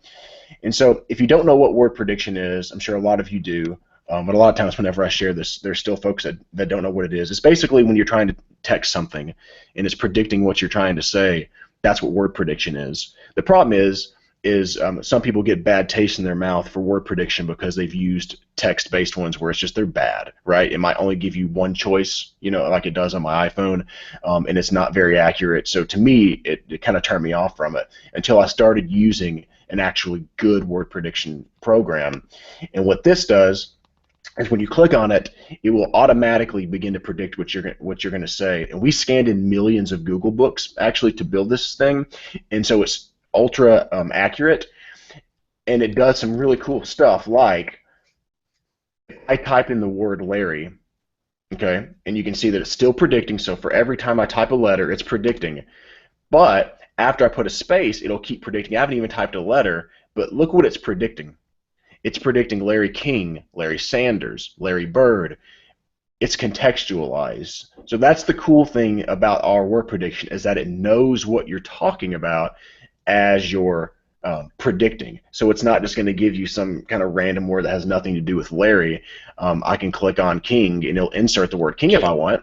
And so if you don't know what word prediction is, I'm sure a lot of you do. But a lot of times whenever I share this, there's still folks that don't know what it is. It's basically when you're trying to text something and it's predicting what you're trying to say, that's what word prediction is. The problem is is some people get bad taste in their mouth for word prediction because they've used text-based ones where it's just they're bad, right? It might only give you one choice, you know, like it does on my iPhone, and it's not very accurate. So to me, it kind of turned me off from it until I started using an actually good word prediction program. And what this does is when you click on it, it will automatically begin to predict what you're going to say. And we scanned in millions of Google books actually to build this thing, and so it's ultra accurate, and it does some really cool stuff. Like I type in the word Larry, okay, and you can see that it's still predicting. So for every time I type a letter, it's predicting. But after I put a space, it'll keep predicting. I haven't even typed a letter, but look what it's predicting. It's predicting Larry King, Larry Sanders, Larry Bird. It's contextualized. So that's the cool thing about our word prediction, is that it knows what you're talking about as you're predicting. So it's not just going to give you some kind of random word that has nothing to do with Larry. I can click on King, and it'll insert the word King if I want.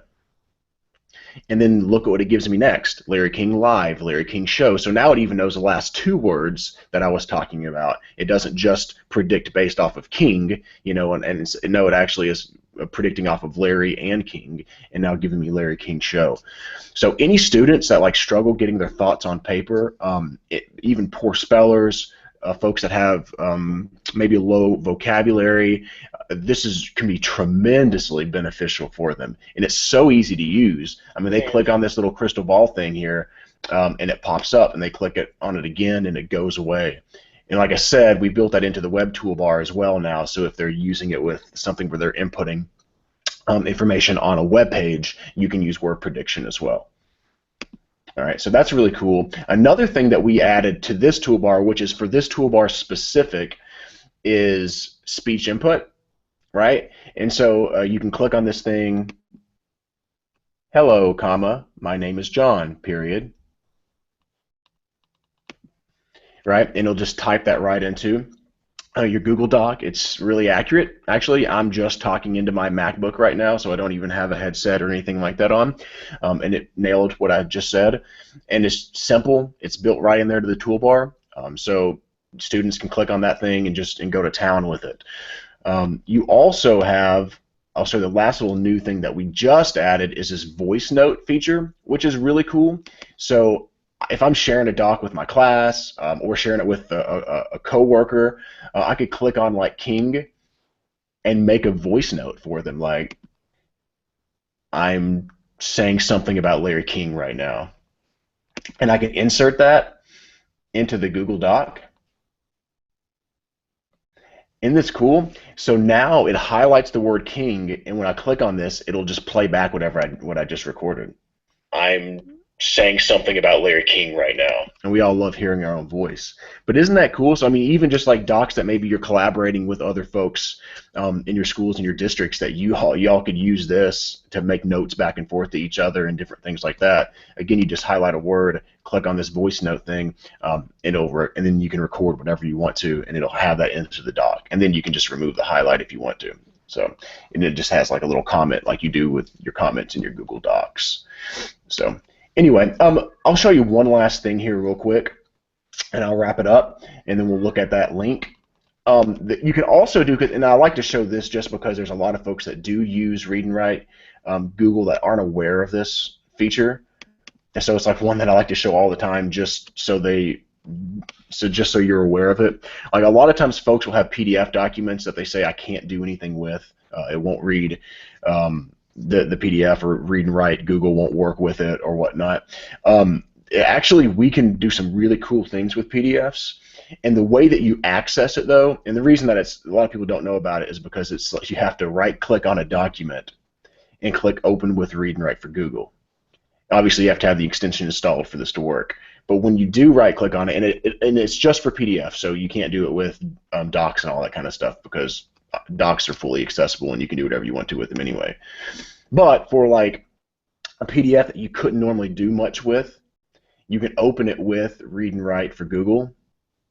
And then look at what it gives me next. Larry King Live, Larry King Show. So now it even knows the last two words that I was talking about. It doesn't just predict based off of King, you know, and no, it actually is predicting off of Larry and King, and now giving me Larry King Show. So any students that like struggle getting their thoughts on paper, even poor spellers, folks that have maybe a low vocabulary, this can be tremendously beneficial for them, and it's so easy to use. I mean, they click on this little crystal ball thing here, and it pops up, and they click on it again, and it goes away. And like I said, we built that into the web toolbar as well now, so if they're using it with something where they're inputting information on a web page, you can use word prediction as well. All right, so that's really cool. Another thing that we added to this toolbar, which is for this toolbar specific, is speech input, right? And so you can click on this thing, hello, comma, my name is John, period. Right, and it'll just type that right into your Google Doc. It's really accurate. Actually, I'm just talking into my MacBook right now, so I don't even have a headset or anything like that on, and it nailed what I just said. And it's simple. It's built right in there to the toolbar, so students can click on that thing and go to town with it. You also have, also the last little new thing that we just added is this voice note feature, which is really cool. So if I'm sharing a doc with my class or sharing it with a coworker, I could click on like King and make a voice note for them, like I'm saying something about Larry King right now, and I can insert that into the Google Doc. Isn't this cool? So now it highlights the word King, and when I click on this, it'll just play back what I just recorded. I'm saying something about Larry King right now. And we all love hearing our own voice. But isn't that cool? So I mean, even just like docs that maybe you're collaborating with other folks in your schools and your districts, that y'all could use this to make notes back and forth to each other and different things like that. Again, you just highlight a word, click on this voice note thing, and then you can record whatever you want to, and it'll have that into the doc. And then you can just remove the highlight if you want to. So, and it just has like a little comment like you do with your comments in your Google Docs. So anyway, I'll show you one last thing here real quick, and I'll wrap it up, and then we'll look at that link. That you can also do, and I like to show this just because there's a lot of folks that do use Read&Write Google that aren't aware of this feature, and so it's like one that I like to show all the time, just so you're aware of it. Like a lot of times, folks will have PDF documents that they say I can't do anything with. It won't read the PDF, or Read&Write Google won't work with it or whatnot. Actually, we can do some really cool things with PDFs, and the way that you access it, though, and the reason that a lot of people don't know about it is because it's like you have to right-click on a document and click Open with Read&Write for Google. Obviously, you have to have the extension installed for this to work. But when you do right-click on it, and it's just for PDF, so you can't do it with docs and all that kind of stuff, because docs are fully accessible and you can do whatever you want to with them anyway. But for like a PDF that you couldn't normally do much with, you can open it with Read&Write for Google.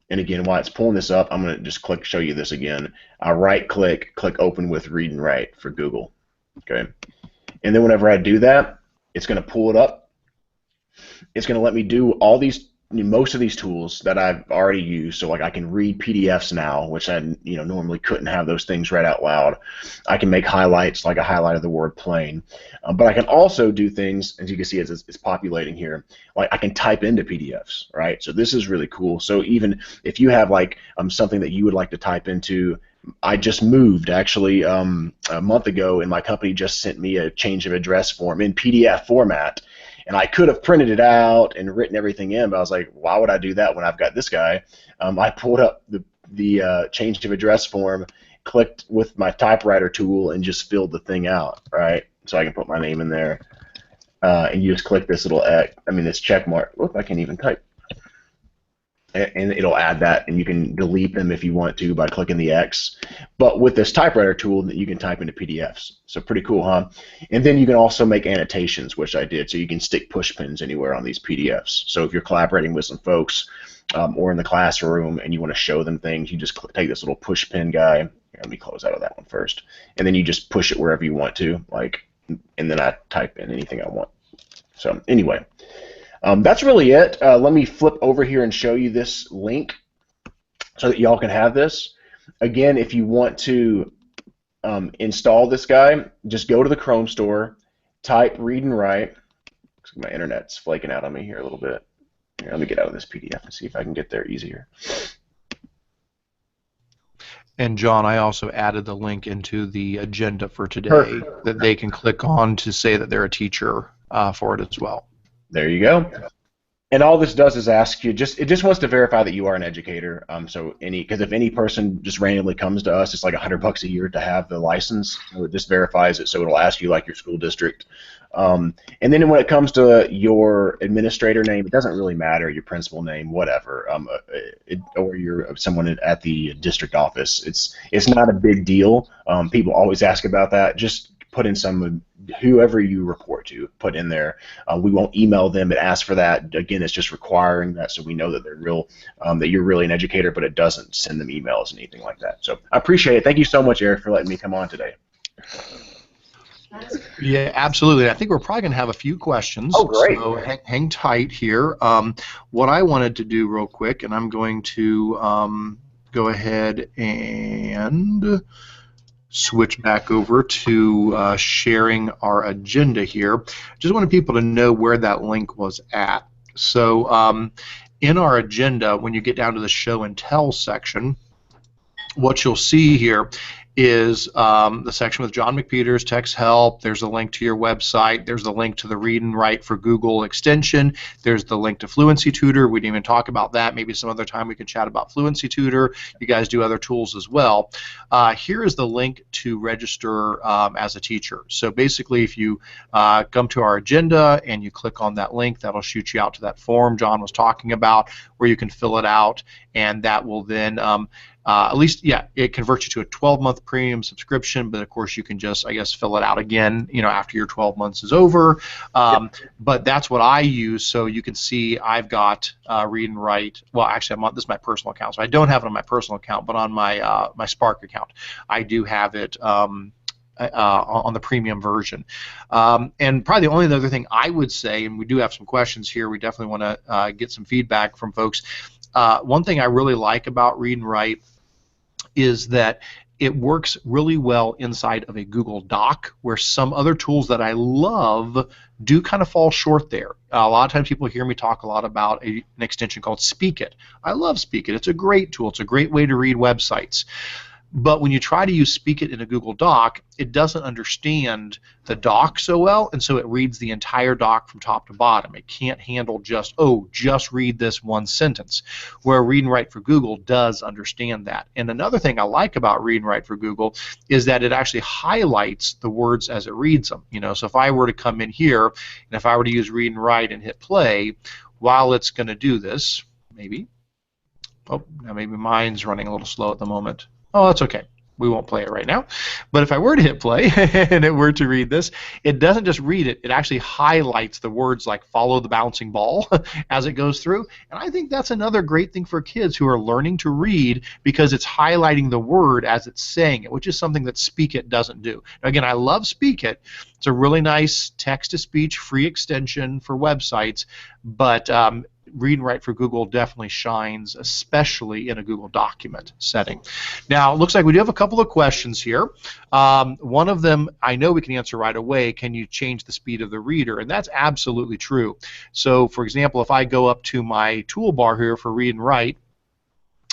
And again, while it's pulling this up, I'm going to just show you this again. I right-click, click Open with Read&Write for Google. Okay. And then whenever I do that, it's going to pull it up. It's going to let me do all these most of these tools that I've already used, so like I can read PDFs now, which I normally couldn't have those things read out loud. I can make highlights, like a highlight of the word plane, but I can also do things, as you can see, it's populating here. Like I can type into PDFs, right? So this is really cool. So even if you have like something that you would like to type into, I just moved actually a month ago, and my company just sent me a change of address form in PDF format. And I could have printed it out and written everything in, but I was like, why would I do that when I've got this guy? I pulled up the change of address form, clicked with my typewriter tool, and just filled the thing out, right? So I can put my name in there. And you just click this little X, this check mark. Look, I can't even type. And it'll add that, and you can delete them if you want to by clicking the X. But with this typewriter tool, you can type into PDFs. So pretty cool, huh? And then you can also make annotations, which I did. So you can stick push pins anywhere on these PDFs. So if you're collaborating with some folks or in the classroom and you want to show them things, you just take this little push pin guy. Here, let me close out of that one first. And then you just push it wherever you want to, and then I type in anything I want. So anyway. That's really it. Let me flip over here and show you this link so that y'all can have this. Again, if you want to install this guy, just go to the Chrome store, type Read&Write. My internet's flaking out on me here a little bit. Here, let me get out of this PDF and see if I can get there easier. And John, I also added the link into the agenda for today. Perfect. That they can click on to say that they're a teacher for it as well. There you go. And all this does is ask you, it just wants to verify that you are an educator. Because if any person just randomly comes to us, it's like $100 a year to have the license. So it just verifies it, so it'll ask you like your school district. And then when it comes to your administrator name, it doesn't really matter, your principal name, whatever, or you're someone at the district office. It's not a big deal. People always ask about that. Just put in whoever you report to, put in there. We won't email them and ask for that. Again, it's just requiring that so we know that they're real, that you're really an educator, but it doesn't send them emails and anything like that. So I appreciate it. Thank you so much, Eric, for letting me come on today. Yeah, absolutely. I think we're probably going to have a few questions. Oh, great. So hang tight here. What I wanted to do real quick, and I'm going to go ahead and switch back over to sharing our agenda here. Just wanted people to know where that link was at. So in our agenda, when you get down to the show and tell section, what you'll see here is the section with Jon McPeters, TextHelp. There's a link to your website. There's a link to the Read&Write for Google extension. There's the link to Fluency Tutor. We didn't even talk about that. Maybe some other time we could chat about Fluency Tutor. You guys do other tools as well. Here is the link to register as a teacher. So basically, if you come to our agenda and you click on that link, that'll shoot you out to that form John was talking about, where you can fill it out, and that will then at least, yeah, it converts you to a 12-month premium subscription, but of course you can just, I guess, fill it out again, after your 12 months is over. But that's what I use, so you can see I've got Read&Write. Well, actually, this is my personal account, so I don't have it on my personal account, but on my my Spark account, I do have it on the premium version. And probably the only other thing I would say, and we do have some questions here, we definitely want to get some feedback from folks. One thing I really like about Read&Write is that it works really well inside of a Google Doc, where some other tools that I love do kind of fall short there. A lot of times people hear me talk a lot about an extension called SpeakIt. I love SpeakIt. It's a great tool. It's a great way to read websites. But when you try to use SpeakIt in a Google Doc, it doesn't understand the doc so well, and so it reads the entire doc from top to bottom. It can't handle just read this one sentence, where Read&Write for Google does understand that. And another thing I like about Read&Write for Google is that it actually highlights the words as it reads them. So if I were to come in here, and if I were to use Read&Write and hit play, while it's going to do this, maybe mine's running a little slow at the moment. Oh, that's okay. We won't play it right now. But if I were to hit play and it were to read this, it doesn't just read it. It actually highlights the words like follow the bouncing ball as it goes through. And I think that's another great thing for kids who are learning to read, because it's highlighting the word as it's saying it, which is something that SpeakIt doesn't do. Now, again, I love SpeakIt. It's a really nice text-to-speech free extension for websites, but Read and Write for Google definitely shines, especially in a Google document setting. Now, it looks like we do have a couple of questions here. One of them I know we can answer right away. Can you change the speed of the reader? And that's absolutely true. So, for example, if I go up to my toolbar here for Read and Write,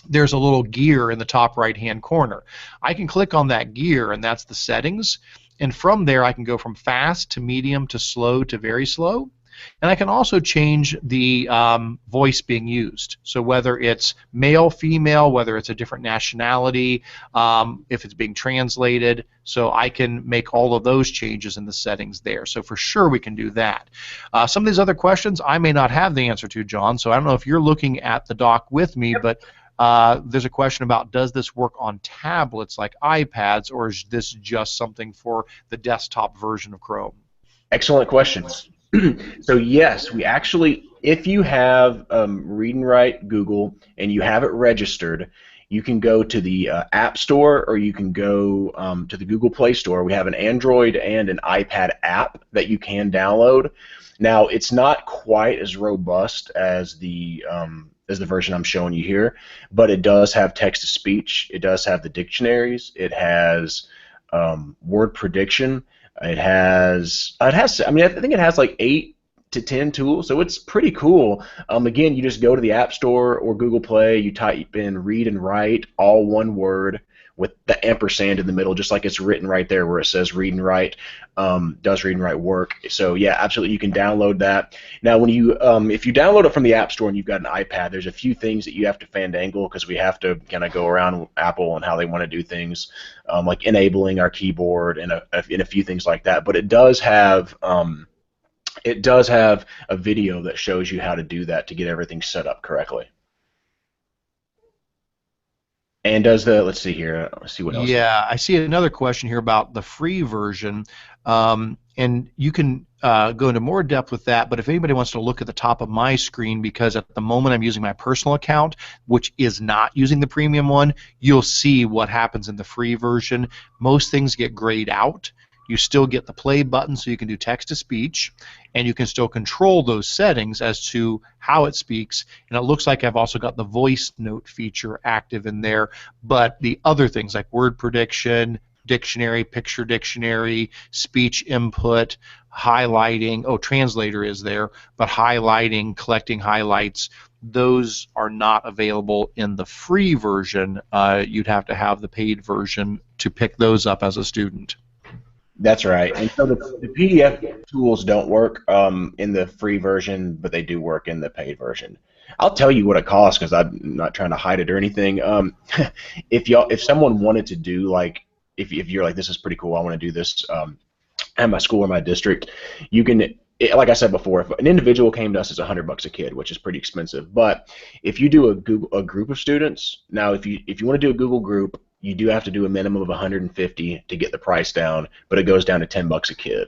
there's a little gear in the top right-hand corner. I can click on that gear, and that's the settings. And from there, I can go from fast to medium to slow to very slow. And I can also change the voice being used. So whether it's male, female, whether it's a different nationality, if it's being translated. So I can make all of those changes in the settings there. So for sure we can do that. Some of these other questions I may not have the answer to, John. So I don't know if you're looking at the doc with me, but there's a question about, does this work on tablets like iPads, or is this just something for the desktop version of Chrome? Excellent questions. So yes, we actually, if you have Read and Write Google and you have it registered, you can go to the App Store, or you can go to the Google Play Store. We have an Android and an iPad app that you can download. Now, it's not quite as robust as the version I'm showing you here, but it does have text-to-speech. It does have the dictionaries. It has word prediction. It has, I mean, I think it has like 8 to 10 tools, so it's pretty cool. Again, you just go to the App Store or Google Play, you type in Read and Write, all one word, with the ampersand in the middle, just like it's written right there where it says Read and Write. Does Read and Write work? So yeah, absolutely, you can download that. Now, when you if you download it from the App Store and you've got an iPad, there's a few things that you have to fandangle, because we have to kind of go around Apple and how they want to do things, like enabling our keyboard and a few things like that. But it does have a video that shows you how to do that to get everything set up correctly. And does the, let's see here, let's see what else. Yeah, I see another question here about the free version, and you can go into more depth with that, but if anybody wants to look at the top of my screen, because at the moment I'm using my personal account, which is not using the premium one, you'll see what happens in the free version. Most things get grayed out. You still get the play button, so you can do text-to-speech, and you can still control those settings as to how it speaks. And it looks like I've also got the voice note feature active in there, but the other things like word prediction, dictionary, picture dictionary, speech input, highlighting, translator is there, but highlighting, collecting highlights, those are not available in the free version. You'd have to have the paid version to pick those up as a student. That's right. And so the PDF tools don't work in the free version, but they do work in the paid version. I'll tell you what it costs, because I'm not trying to hide it or anything. If someone wanted to do, like, if you're like, this is pretty cool, I want to do this at my school or my district, you can, like I said before, if an individual came to us, it's $100 a kid, which is pretty expensive. But if you do a group of students, now if you want to do a Google group, you do have to do a minimum of 150 to get the price down, but it goes down to $10 a kid.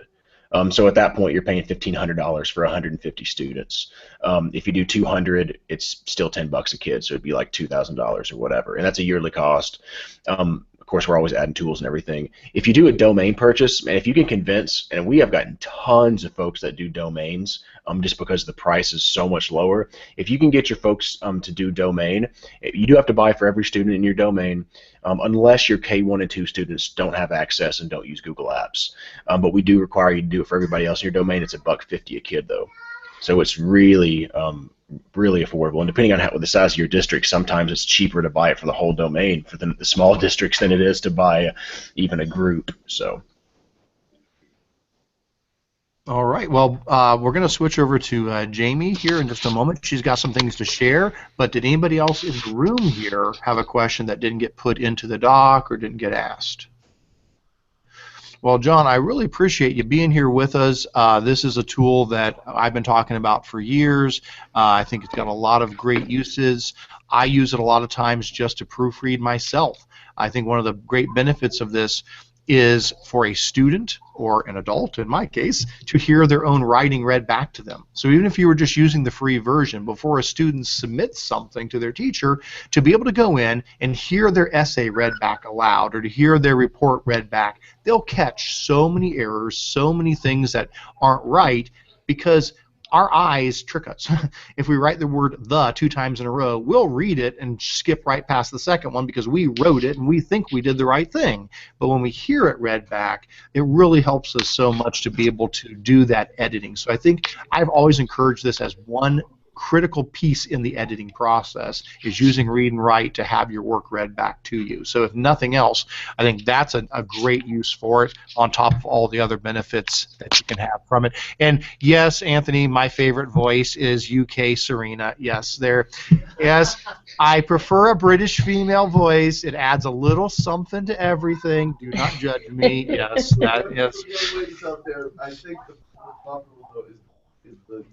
So at that point, you're paying $1,500 for 150 students. If you do 200, it's still $10 a kid, so it'd be like $2,000 or whatever, and that's a yearly cost. Of course, we're always adding tools and everything. If you do a domain purchase, and if you can convince, and we have gotten tons of folks that do domains, just because the price is so much lower. If you can get your folks to do domain, you do have to buy for every student in your domain, unless your K1 and 2 students don't have access and don't use Google Apps. But we do require you to do it for everybody else in your domain. It's $1.50 a kid, though. So it's really really affordable, and depending on the size of your district, sometimes it's cheaper to buy it for the whole domain for the small districts than it is to buy even a group. So. All right. Well, we're going to switch over to Jamie here in just a moment. She's got some things to share. But did anybody else in the room here have a question that didn't get put into the doc or didn't get asked? Well, John, I really appreciate you being here with us. This is a tool that I've been talking about for years. I think it's got a lot of great uses. I use it a lot of times just to proofread myself. I think one of the great benefits of this is for a student or an adult, in my case, to hear their own writing read back to them. So even if you were just using the free version, before a student submits something to their teacher, to be able to go in and hear their essay read back aloud or to hear their report read back, they'll catch so many errors, so many things that aren't right, because our eyes trick us. If we write the word the 2 times in a row, we'll read it and skip right past the second one because we wrote it and we think we did the right thing. But when we hear it read back, it really helps us so much to be able to do that editing. So I think I've always encouraged this as one critical piece in the editing process, is using Read and Write to have your work read back to you. So if nothing else, I think that's a great use for it, on top of all the other benefits that you can have from it. And yes, Anthony, my favorite voice is UK Serena. Yes, yes, I prefer a British female voice. It adds a little something to everything. Do not judge me. Yes, that is. Young ladies out there, I think the popular though is the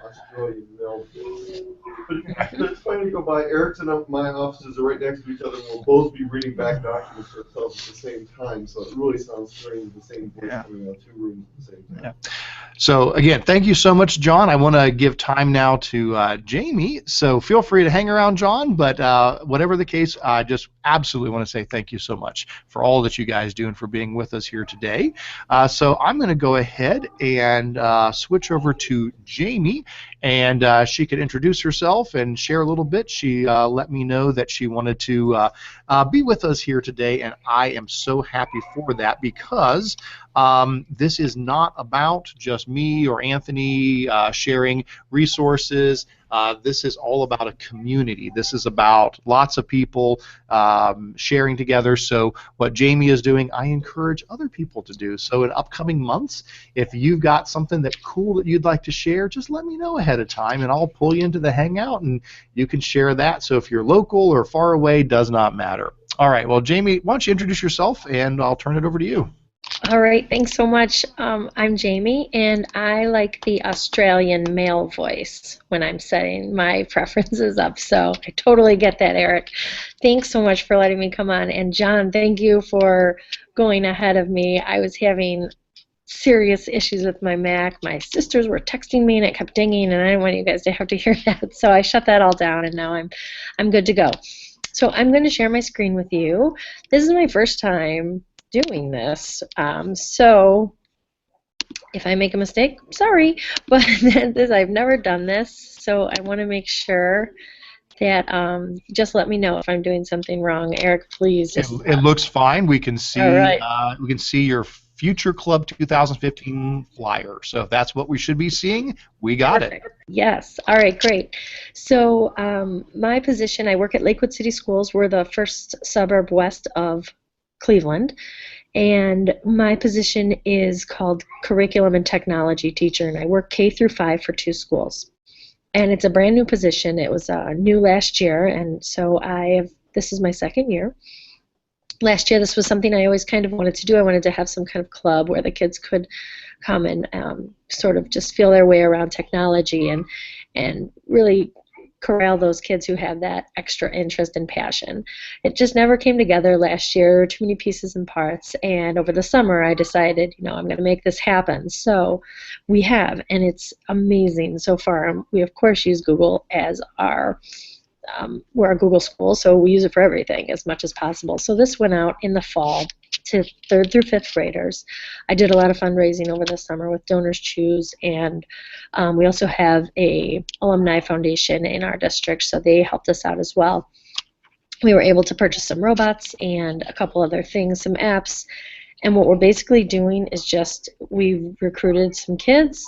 Australian male voice. But it's funny to go by. Eric's and my offices are right next to each other, and we'll both be reading back documents for ourselves at the same time. So it really sounds strange, the same voice coming out of 2 rooms at the same time. Yeah. So again, thank you so much, John. I want to give time now to Jamie. So feel free to hang around, John. But whatever the case, I just absolutely want to say thank you so much for all that you guys do and for being with us here today. So I'm going to go ahead and switch over to Jamie, and she could introduce herself and share a little bit. She let me know that she wanted to be with us here today, and I am so happy for that, because this is not about just me or Anthony sharing resources. This is all about a community. This is about lots of people sharing together. So what Jamie is doing, I encourage other people to do. So in upcoming months, if you've got something that's cool that you'd like to share, just let me know ahead of time, and I'll pull you into the Hangout, and you can share that. So if you're local or far away, does not matter. All right, well, Jamie, why don't you introduce yourself, and I'll turn it over to you. All right, thanks so much. I'm Jamie, and I like the Australian male voice when I'm setting my preferences up, so I totally get that, Eric. Thanks so much for letting me come on, and John, thank you for going ahead of me. I was having serious issues with my Mac. My sisters were texting me, and it kept dinging, and I didn't want you guys to have to hear that, so I shut that all down, and now I'm good to go. So I'm going to share my screen with you. This is my first time doing this, so if I make a mistake, sorry, but I've never done this, so I want to make sure that just let me know if I'm doing something wrong. Eric, please. It looks fine. We can see. All right. We can see your Future Club 2015 flyer. So if that's what we should be seeing, we got Perfect. It. Yes. All right. Great. So my position, I work at Lakewood City Schools. We're the first suburb west of Cleveland, and my position is called Curriculum and Technology Teacher, and I work K through 5 for 2 schools. And it's a brand new position. It was new last year, and so this is my 2nd year. Last year, this was something I always kind of wanted to do. I wanted to have some kind of club where the kids could come and sort of just feel their way around technology and really corral those kids who have that extra interest and passion. It just never came together last year, too many pieces and parts, and over the summer I decided, I'm going to make this happen. So we have, and it's amazing so far. We of course use Google as we're a Google school, so we use it for everything as much as possible. So this went out in the fall to 3rd through 5th graders. I did a lot of fundraising over the summer with Donors Choose, and we also have a alumni foundation in our district, so they helped us out as well. We were able to purchase some robots and a couple other things, some apps, and what we're basically doing is just we recruited some kids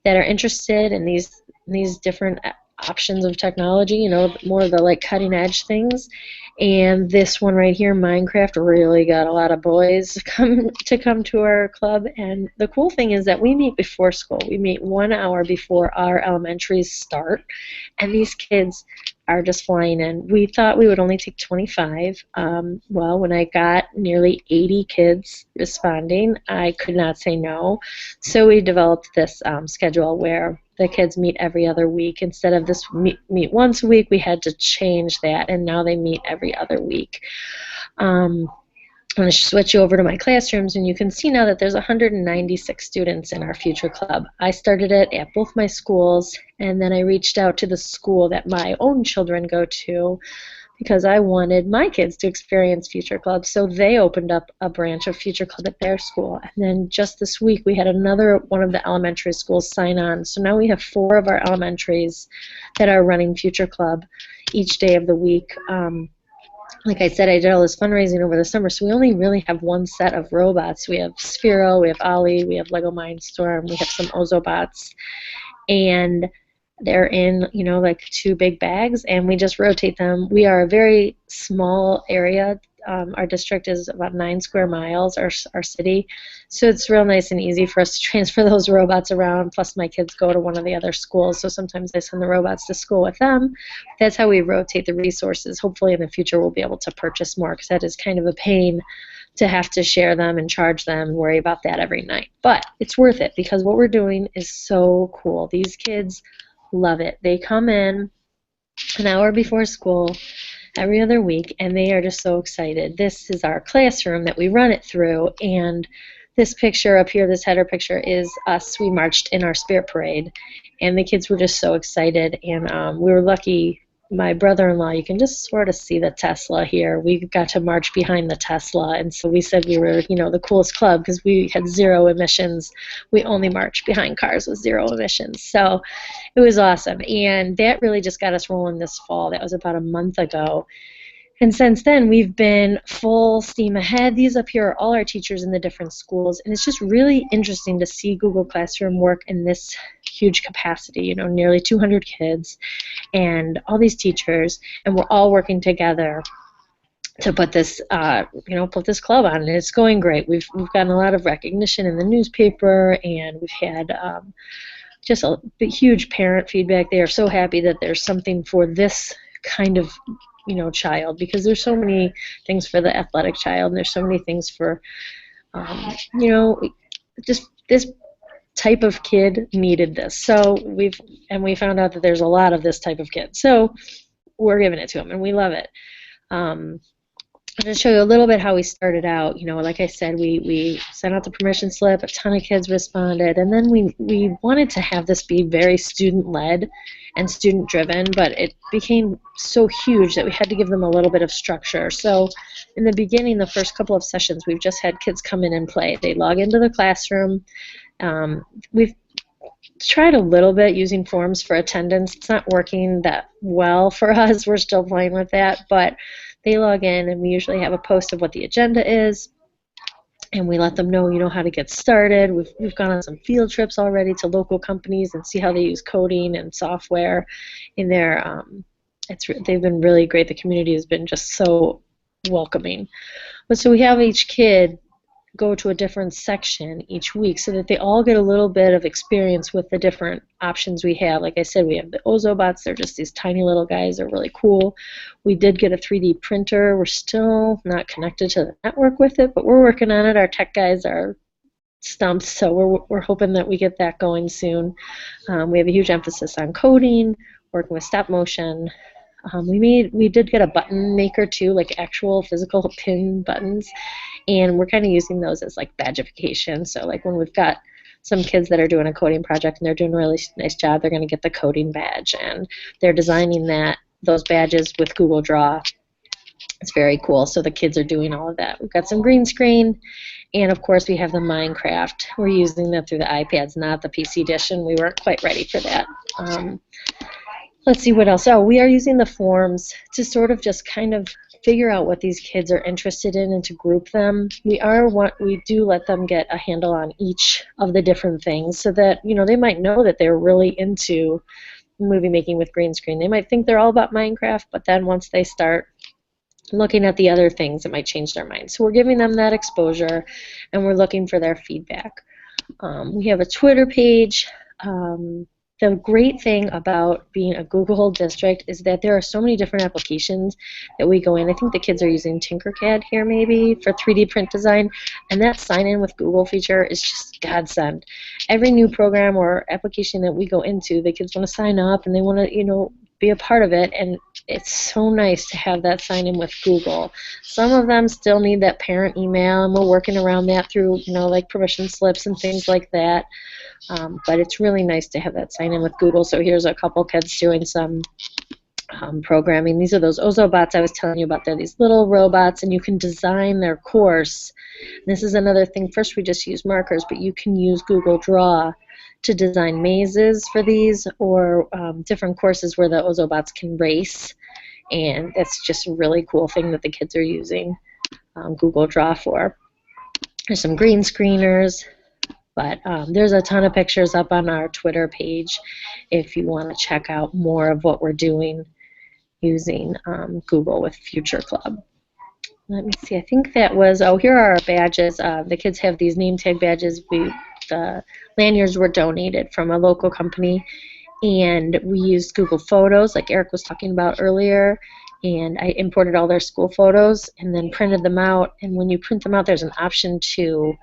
that are interested in these different options of technology, more of the cutting edge things. And this one right here, Minecraft, really got a lot of boys come to our club. And the cool thing is that we meet before school. We meet 1 hour before our elementaries start, and these kids are just flying in. We thought we would only take 25. Well, when I got nearly 80 kids responding, I could not say no. So we developed this schedule where the kids meet every other week. Instead of this meet once a week, we had to change that, and now they meet every other week. I'm going to switch you over to my classrooms, and you can see now that there's 196 students in our Future Club. I started it at both my schools, and then I reached out to the school that my own children go to, because I wanted my kids to experience Future Club. So they opened up a branch of Future Club at their school. And then just this week we had another one of the elementary schools sign on. So now we have 4 of our elementaries that are running Future Club each day of the week. Like I said, I did all this fundraising over the summer, so we only really have one set of robots. We have Sphero, we have Ollie, we have Lego Mindstorm, we have some Ozobots, and they're in, you know, like 2 big bags, and we just rotate them. We are a very small area. Our district is about 9 square miles, our city, so it's real nice and easy for us to transfer those robots around. Plus my kids go to one of the other schools, so sometimes I send the robots to school with them. That's how we rotate the resources. Hopefully in the future we'll be able to purchase more, because that is kind of a pain to have to share them and charge them and worry about that every night. But it's worth it, because what we're doing is so cool. These kids love it. They come in an hour before school every other week, and they are just so excited. This is our classroom that we run it through, and this picture up here, this header picture, is us. We marched in our Spirit Parade, and the kids were just so excited, and we were lucky. My brother-in-law, you can just sort of see the Tesla here. We got to march behind the Tesla, and so we said we were, you know, the coolest club because we had 0 emissions. We only marched behind cars with 0 emissions. So it was awesome, and that really just got us rolling this fall. That was about a month ago. And since then, we've been full steam ahead. These up here are all our teachers in the different schools, and it's just really interesting to see Google Classroom work in this huge capacity, you know, nearly 200 kids and all these teachers, and we're all working together to put this, put this club on, and it's going great. We've gotten a lot of recognition in the newspaper, and we've had just a huge parent feedback. They are so happy that there's something for this kind of, you know, child, because there's so many things for the athletic child, and there's so many things for, you know, just this type of kid needed this. So we found out that there's a lot of this type of kid. So we're giving it to them, and we love it. I'll just show you a little bit how we started out. You know, like I said, we sent out the permission slip, a ton of kids responded, and then we wanted to have this be very student-led and student-driven, but it became so huge that we had to give them a little bit of structure. So in the beginning, the first couple of sessions, we've just had kids come in and play. They log into the classroom. We've tried a little bit using forms for attendance. It's not working that well for us. We're still playing with that, but they log in, and we usually have a post of what the agenda is, and we let them know, you know, how to get started. We've gone on some field trips already to local companies and see how they use coding and software in their. They've been really great. The community has been just so welcoming. But so we have each kid go to a different section each week so that they all get a little bit of experience with the different options we have. Like I said, we have the Ozobots. They're just these tiny little guys. They're really cool. We did get a 3D printer. We're still not connected to the network with it, but we're working on it. Our tech guys are stumped, so we're hoping that we get that going soon. We have a huge emphasis on coding, working with stop motion. We did get a button maker too, like actual physical pin buttons, and we're kind of using those as like badgification. So like when we've got some kids that are doing a coding project and they're doing a really nice job, they're going to get the coding badge, and they're designing those badges with Google Draw. It's very cool. So the kids are doing all of that. We've got some green screen, and of course we have the Minecraft. We're using that through the iPads, not the PC edition. We weren't quite ready for that. Let's see what else. Oh, we are using the forms to sort of just kind of figure out what these kids are interested in and to group them. We do let them get a handle on each of the different things so that, you know, they might know that they're really into movie making with green screen. They might think they're all about Minecraft, but then once they start looking at the other things, it might change their mind. So we're giving them that exposure, and we're looking for their feedback. We have a Twitter page. The great thing about being a Google district is that there are so many different applications that we go in. I think the kids are using Tinkercad here maybe for 3D print design, and that sign-in with Google feature is just godsend. Every new program or application that we go into, the kids want to sign up and they want to, you know, be a part of it, and it's so nice to have that sign-in with Google. Some of them still need that parent email, and we're working around that through, you know, like permission slips and things like that. But it's really nice to have that sign-in with Google. So here's a couple kids doing some programming. These are those Ozobots I was telling you about. They're these little robots, and you can design their course. This is another thing. First, we just use markers, but you can use Google Draw to design mazes for these, or different courses where the Ozobots can race. And that's just a really cool thing that the kids are using Google Draw for. There's some green screeners, but there's a ton of pictures up on our Twitter page if you want to check out more of what we're doing using Google with Future Club. Let me see, I think that was, oh, here are our badges. The kids have these name tag badges. The lanyards were donated from a local company, and we used Google Photos, like Eric was talking about earlier, and I imported all their school photos and then printed them out. And when you print them out, there's an option to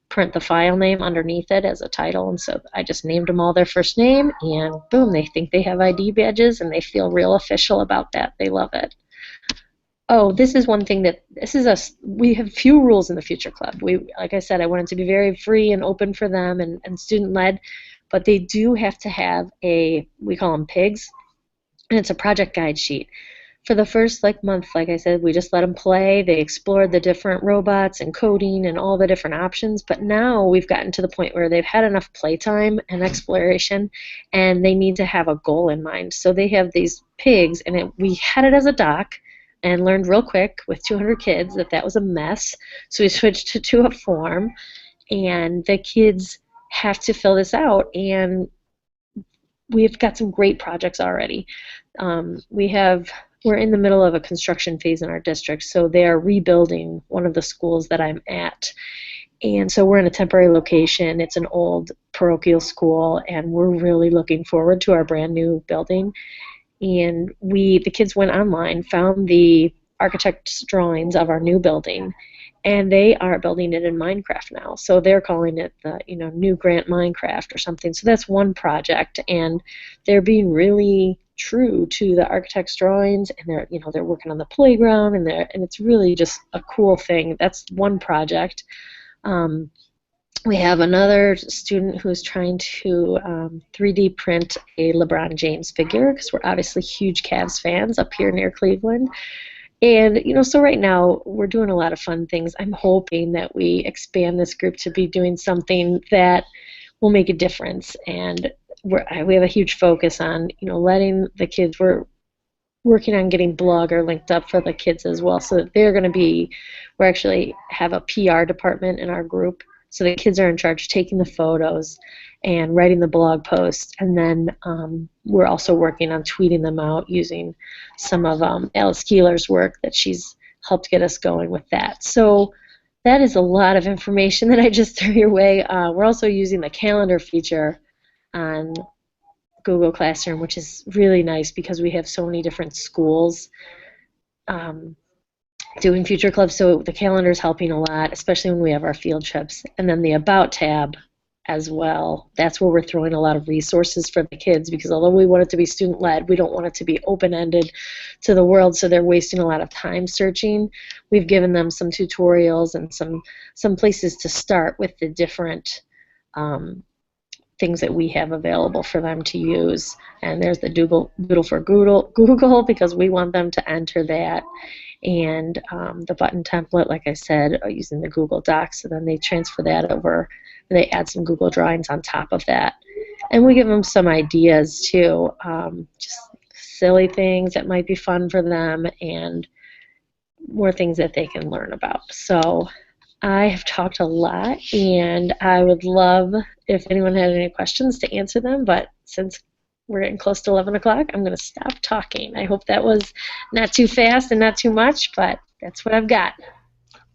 print the file name underneath it as a title, and so I just named them all their first name, and boom, they think they have ID badges, and they feel real official about that. They love it. Oh, this is one thing that, we have few rules in the Future Club. Like I said, I want it to be very free and open for them and student-led, but they do have to have we call them pigs, and it's a project guide sheet. For the first month, like I said, we just let them play. They explored the different robots and coding and all the different options, but now we've gotten to the point where they've had enough playtime and exploration, and they need to have a goal in mind. So they have these pigs, and we had it as a doc, and learned real quick with 200 kids that was a mess. So we switched to a form, and the kids have to fill this out, and we've got some great projects already. We're in the middle of a construction phase in our district, so they are rebuilding one of the schools that I'm at. And so we're in a temporary location. It's an old parochial school, and we're really looking forward to our brand new building. And the kids went online, found the architect's drawings of our new building, and they are building it in Minecraft now. So they're calling it the New Grant Minecraft or something. So that's one project, and they're being really true to the architect's drawings, and they're working on the playground, and it's really just a cool thing. That's one project. We have another student who's trying to 3D print a LeBron James figure, because we're obviously huge Cavs fans up here near Cleveland. And, so right now we're doing a lot of fun things. I'm hoping that we expand this group to be doing something that will make a difference. And we have a huge focus on, letting the kids, we're working on getting Blogger linked up for the kids as well, so that we actually have a PR department in our group. So the kids are in charge of taking the photos and writing the blog posts, and then we're also working on tweeting them out using some of Alice Keeler's work that she's helped get us going with that. So that is a lot of information that I just threw your way. We're also using the calendar feature on Google Classroom, which is really nice because we have so many different schools doing Future Club, so the calendar is helping a lot, especially when we have our field trips. And then the About tab as well, that's where we're throwing a lot of resources for the kids, because although we want it to be student-led, we don't want it to be open-ended to the world, so they're wasting a lot of time searching. We've given them some tutorials and some places to start with the different things that we have available for them to use. And there's the Doodle for Google, because we want them to enter that. And the button template, like I said, using the Google Docs, so then they transfer that over, and they add some Google Drawings on top of that. And we give them some ideas too, just silly things that might be fun for them, and more things that they can learn about. So I have talked a lot, and I would love if anyone had any questions to answer them, but since we're getting close to 11 o'clock, I'm going to stop talking. I hope that was not too fast and not too much, but that's what I've got.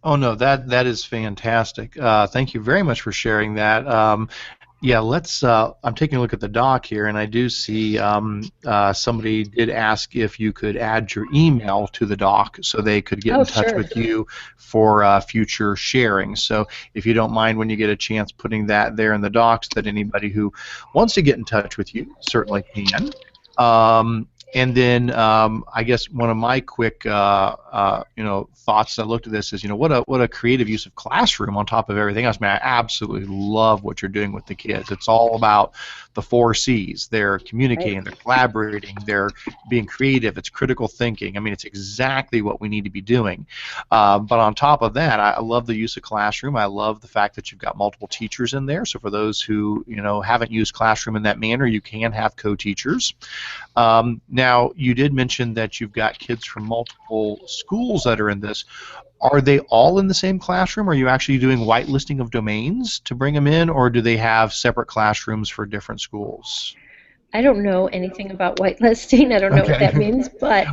Oh, no, that is fantastic. Thank you very much for sharing that. Yeah, I'm taking a look at the doc here, and I do see somebody did ask if you could add your email to the doc so they could get in touch with you for future sharing. So if you don't mind, when you get a chance, putting that there in the docs, that anybody who wants to get in touch with you certainly can. And then I guess one of my quick thoughts I looked at this is, what a creative use of Classroom on top of everything else. I mean, I absolutely love what you're doing with the kids. It's all about the 4 C's. They're communicating, they're collaborating, they're being creative, it's critical thinking. I mean, it's exactly what we need to be doing. But on top of that, I love the use of Classroom. I love the fact that you've got multiple teachers in there. So for those who haven't used Classroom in that manner, you can have co-teachers. Now, you did mention that you've got kids from multiple schools that are in this. Are they all in the same classroom? Are you actually doing whitelisting of domains to bring them in, or do they have separate classrooms for different schools? I don't know anything about whitelisting. I don't know what that means, but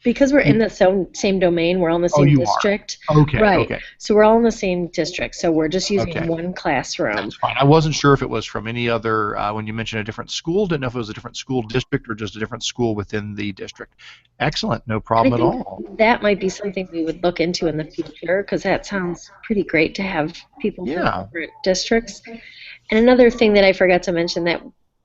because we're in the same domain, we're all in the same district. Okay. Right. Okay. So we're all in the same district. So we're just using one classroom. That's fine. I wasn't sure if it was from any other, when you mentioned a different school, didn't know if it was a different school district or just a different school within the district. Excellent. No problem at all. That might be something we would look into in the future, because that sounds pretty great to have people from different districts. And another thing that I forgot to mention, that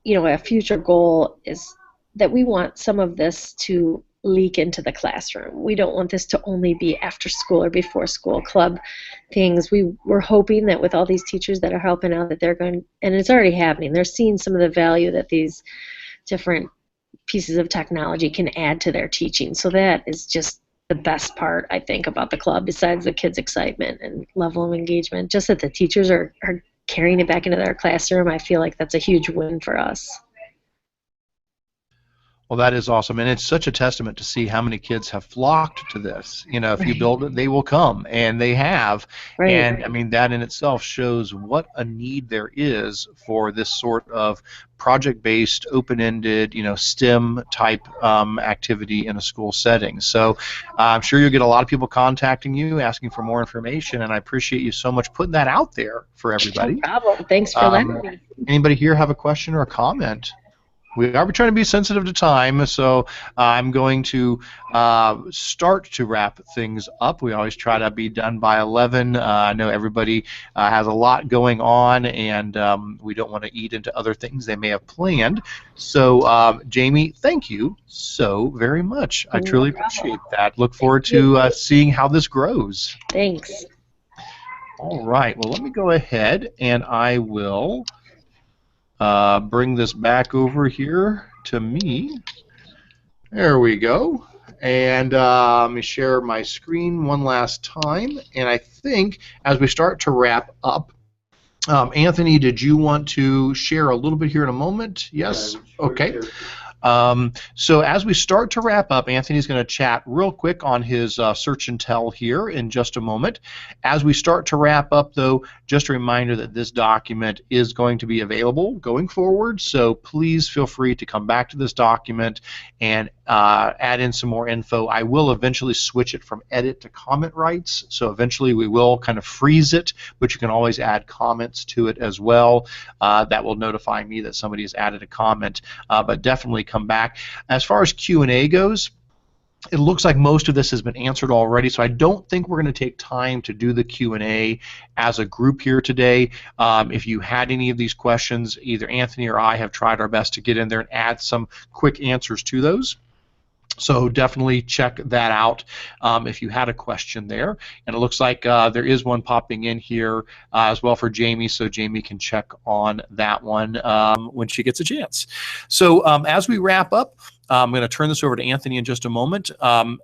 a future goal is that we want some of this to leak into the classroom. We don't want this to only be after school or before school club things. We're hoping that with all these teachers that are helping out, that they're going, and it's already happening, they're seeing some of the value that these different pieces of technology can add to their teaching. So that is just the best part, I think, about the club, besides the kids' excitement and level of engagement. Just that the teachers are carrying it back into their classroom, I feel like that's a huge win for us. Well, that is awesome, and it's such a testament to see how many kids have flocked to this. If you build it, they will come, and they have. And I mean, that in itself shows what a need there is for this sort of project-based, open-ended, STEM-type activity in a school setting. So I'm sure you'll get a lot of people contacting you, asking for more information, and I appreciate you so much putting that out there for everybody. No problem. Thanks for letting me. Anybody here have a question or a comment? We are trying to be sensitive to time, so I'm going to start to wrap things up. We always try to be done by 11. I know everybody has a lot going on, and we don't want to eat into other things they may have planned. So, Jamie, thank you so very much. I truly appreciate that. Look forward to seeing how this grows. Thanks. All right. Well, let me go ahead, and I will bring this back over here to me. There we go. And let me share my screen one last time. And I think as we start to wrap up, Anthony, did you want to share a little bit here in a moment? Yes? Okay. So as we start to wrap up, Anthony's going to chat real quick on his search and tell here in just a moment. As we start to wrap up, though, just a reminder that this document is going to be available going forward, so please feel free to come back to this document and add in some more info. I will eventually switch it from edit to comment rights, so eventually we will kind of freeze it, but you can always add comments to it as well. That will notify me that somebody has added a comment, but definitely come back. As far as Q&A goes, it looks like most of this has been answered already, so I don't think we're going to take time to do the Q&A as a group here today. If you had any of these questions, either Anthony or I have tried our best to get in there and add some quick answers to those. So definitely check that out if you had a question there. And it looks like there is one popping in here as well for Jamie, so Jamie can check on that one when she gets a chance. So as we wrap up, I'm going to turn this over to Anthony in just a moment.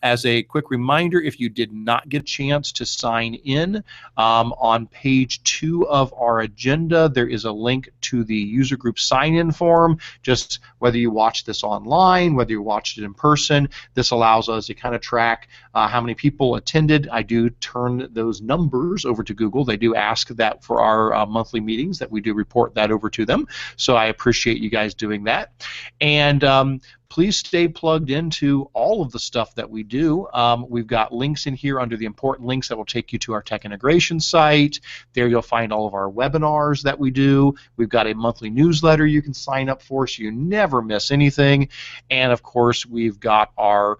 As a quick reminder, if you did not get a chance to sign in, on page 2 of our agenda, there is a link to the user group sign-in form. Just whether you watch this online, whether you watched it in person, this allows us to kind of track how many people attended. I do turn those numbers over to Google. They do ask that for our monthly meetings, that we do report that over to them. So I appreciate you guys doing that. And please stay plugged into all of the stuff that we do. We've got links in here under the important links that will take you to our tech integration site. There you'll find all of our webinars that we do. We've got a monthly newsletter you can sign up for so you never miss anything. And of course, we've got our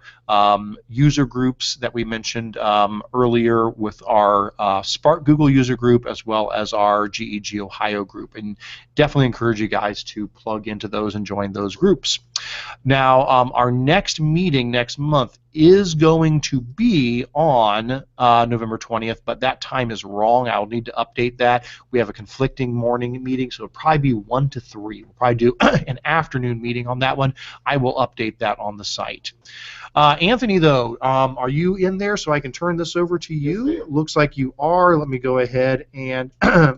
user groups that we mentioned earlier with our Spark Google user group as well as our GEG Ohio group. And definitely encourage you guys to plug into those and join those groups. Now, our next meeting next month is going to be on November 20th, but that time is wrong. I'll need to update that. We have a conflicting morning meeting, so it'll probably be 1 to 3. We'll probably do an afternoon meeting on that one. I will update that on the site. Anthony, though, are you in there so I can turn this over to you? Yes, Looks like you are. Let me go ahead and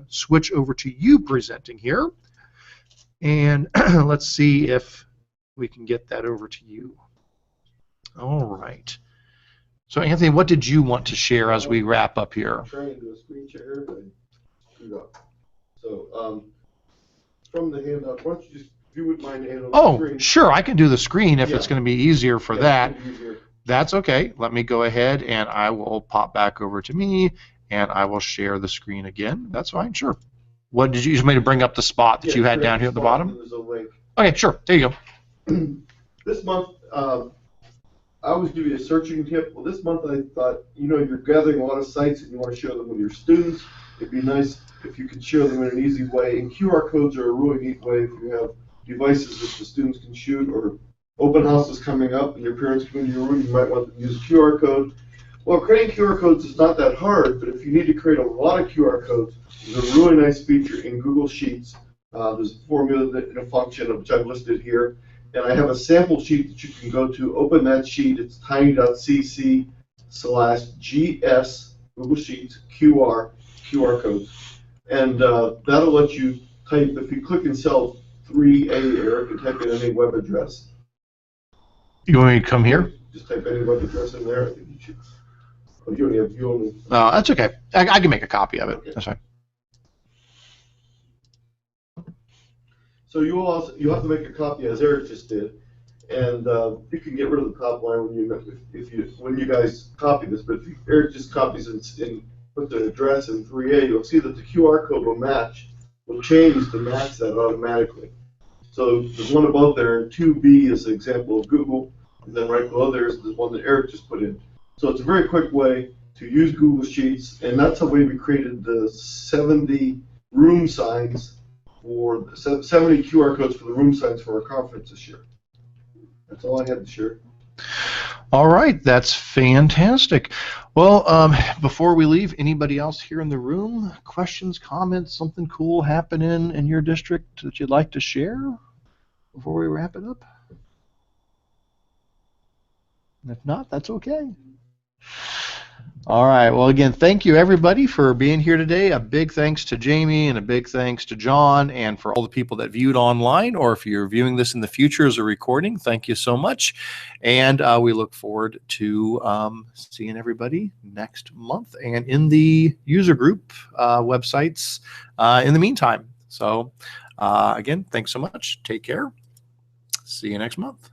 switch over to you presenting here. And let's see if we can get that over to you. All right. So, Anthony, what did you want to share as we wrap up here? I'm trying to do a screen share, but I screwed up. So, from the handout, why don't you just, if you wouldn't mind handling the screen. Oh, sure. I can do the screen if Yeah. it's going to be easier for Yeah, that. it's easier. That's okay. Let me go ahead and I will pop back over to me and I will share the screen again. That's fine. Sure. What did you just made to bring up the spot that Yeah, you had create down a here at the spot, bottom? and there's a link. Okay, sure. There you go. This month, I always give you a searching tip. Well, this month I thought, you're gathering a lot of sites and you want to share them with your students. It'd be nice if you could share them in an easy way. And QR codes are a really neat way if you have devices that the students can shoot, or open house is coming up and your parents come into your room, you might want them to use a QR code. Well, creating QR codes is not that hard, but if you need to create a lot of QR codes, there's a really nice feature in Google Sheets. There's a formula and a function which I've listed here. And I have a sample sheet that you can go to. Open that sheet. It's tiny.cc/GS Google Sheets QR codes. And that'll let you type, if you click in cell 3A, Eric, and type in any web address. You want me to come here? Just type any web address in there. I think you should. Oh, you only. That's okay. I can make a copy of it. Okay. That's fine. So you have to make a copy, as Eric just did, and you can get rid of the top line when you guys copy this. But if Eric just copies and put the address in 3A, you'll see that the QR code will change to match that automatically. So there's one above there, and 2B is an example of Google, and then right below there is the one that Eric just put in. So it's a very quick way to use Google Sheets, and that's the way we created the 70 room signs for 70 QR codes for the room signs for our conference this year. That's all I had to share. All right, that's fantastic. Well, before we leave, anybody else here in the room? Questions, comments, something cool happening in your district that you'd like to share before we wrap it up? If not, that's okay. All right. Well, again, thank you, everybody, for being here today. A big thanks to Jamie and a big thanks to John, and for all the people that viewed online, or if you're viewing this in the future as a recording, thank you so much. And we look forward to seeing everybody next month and in the user group websites in the meantime. So, again, thanks so much. Take care. See you next month.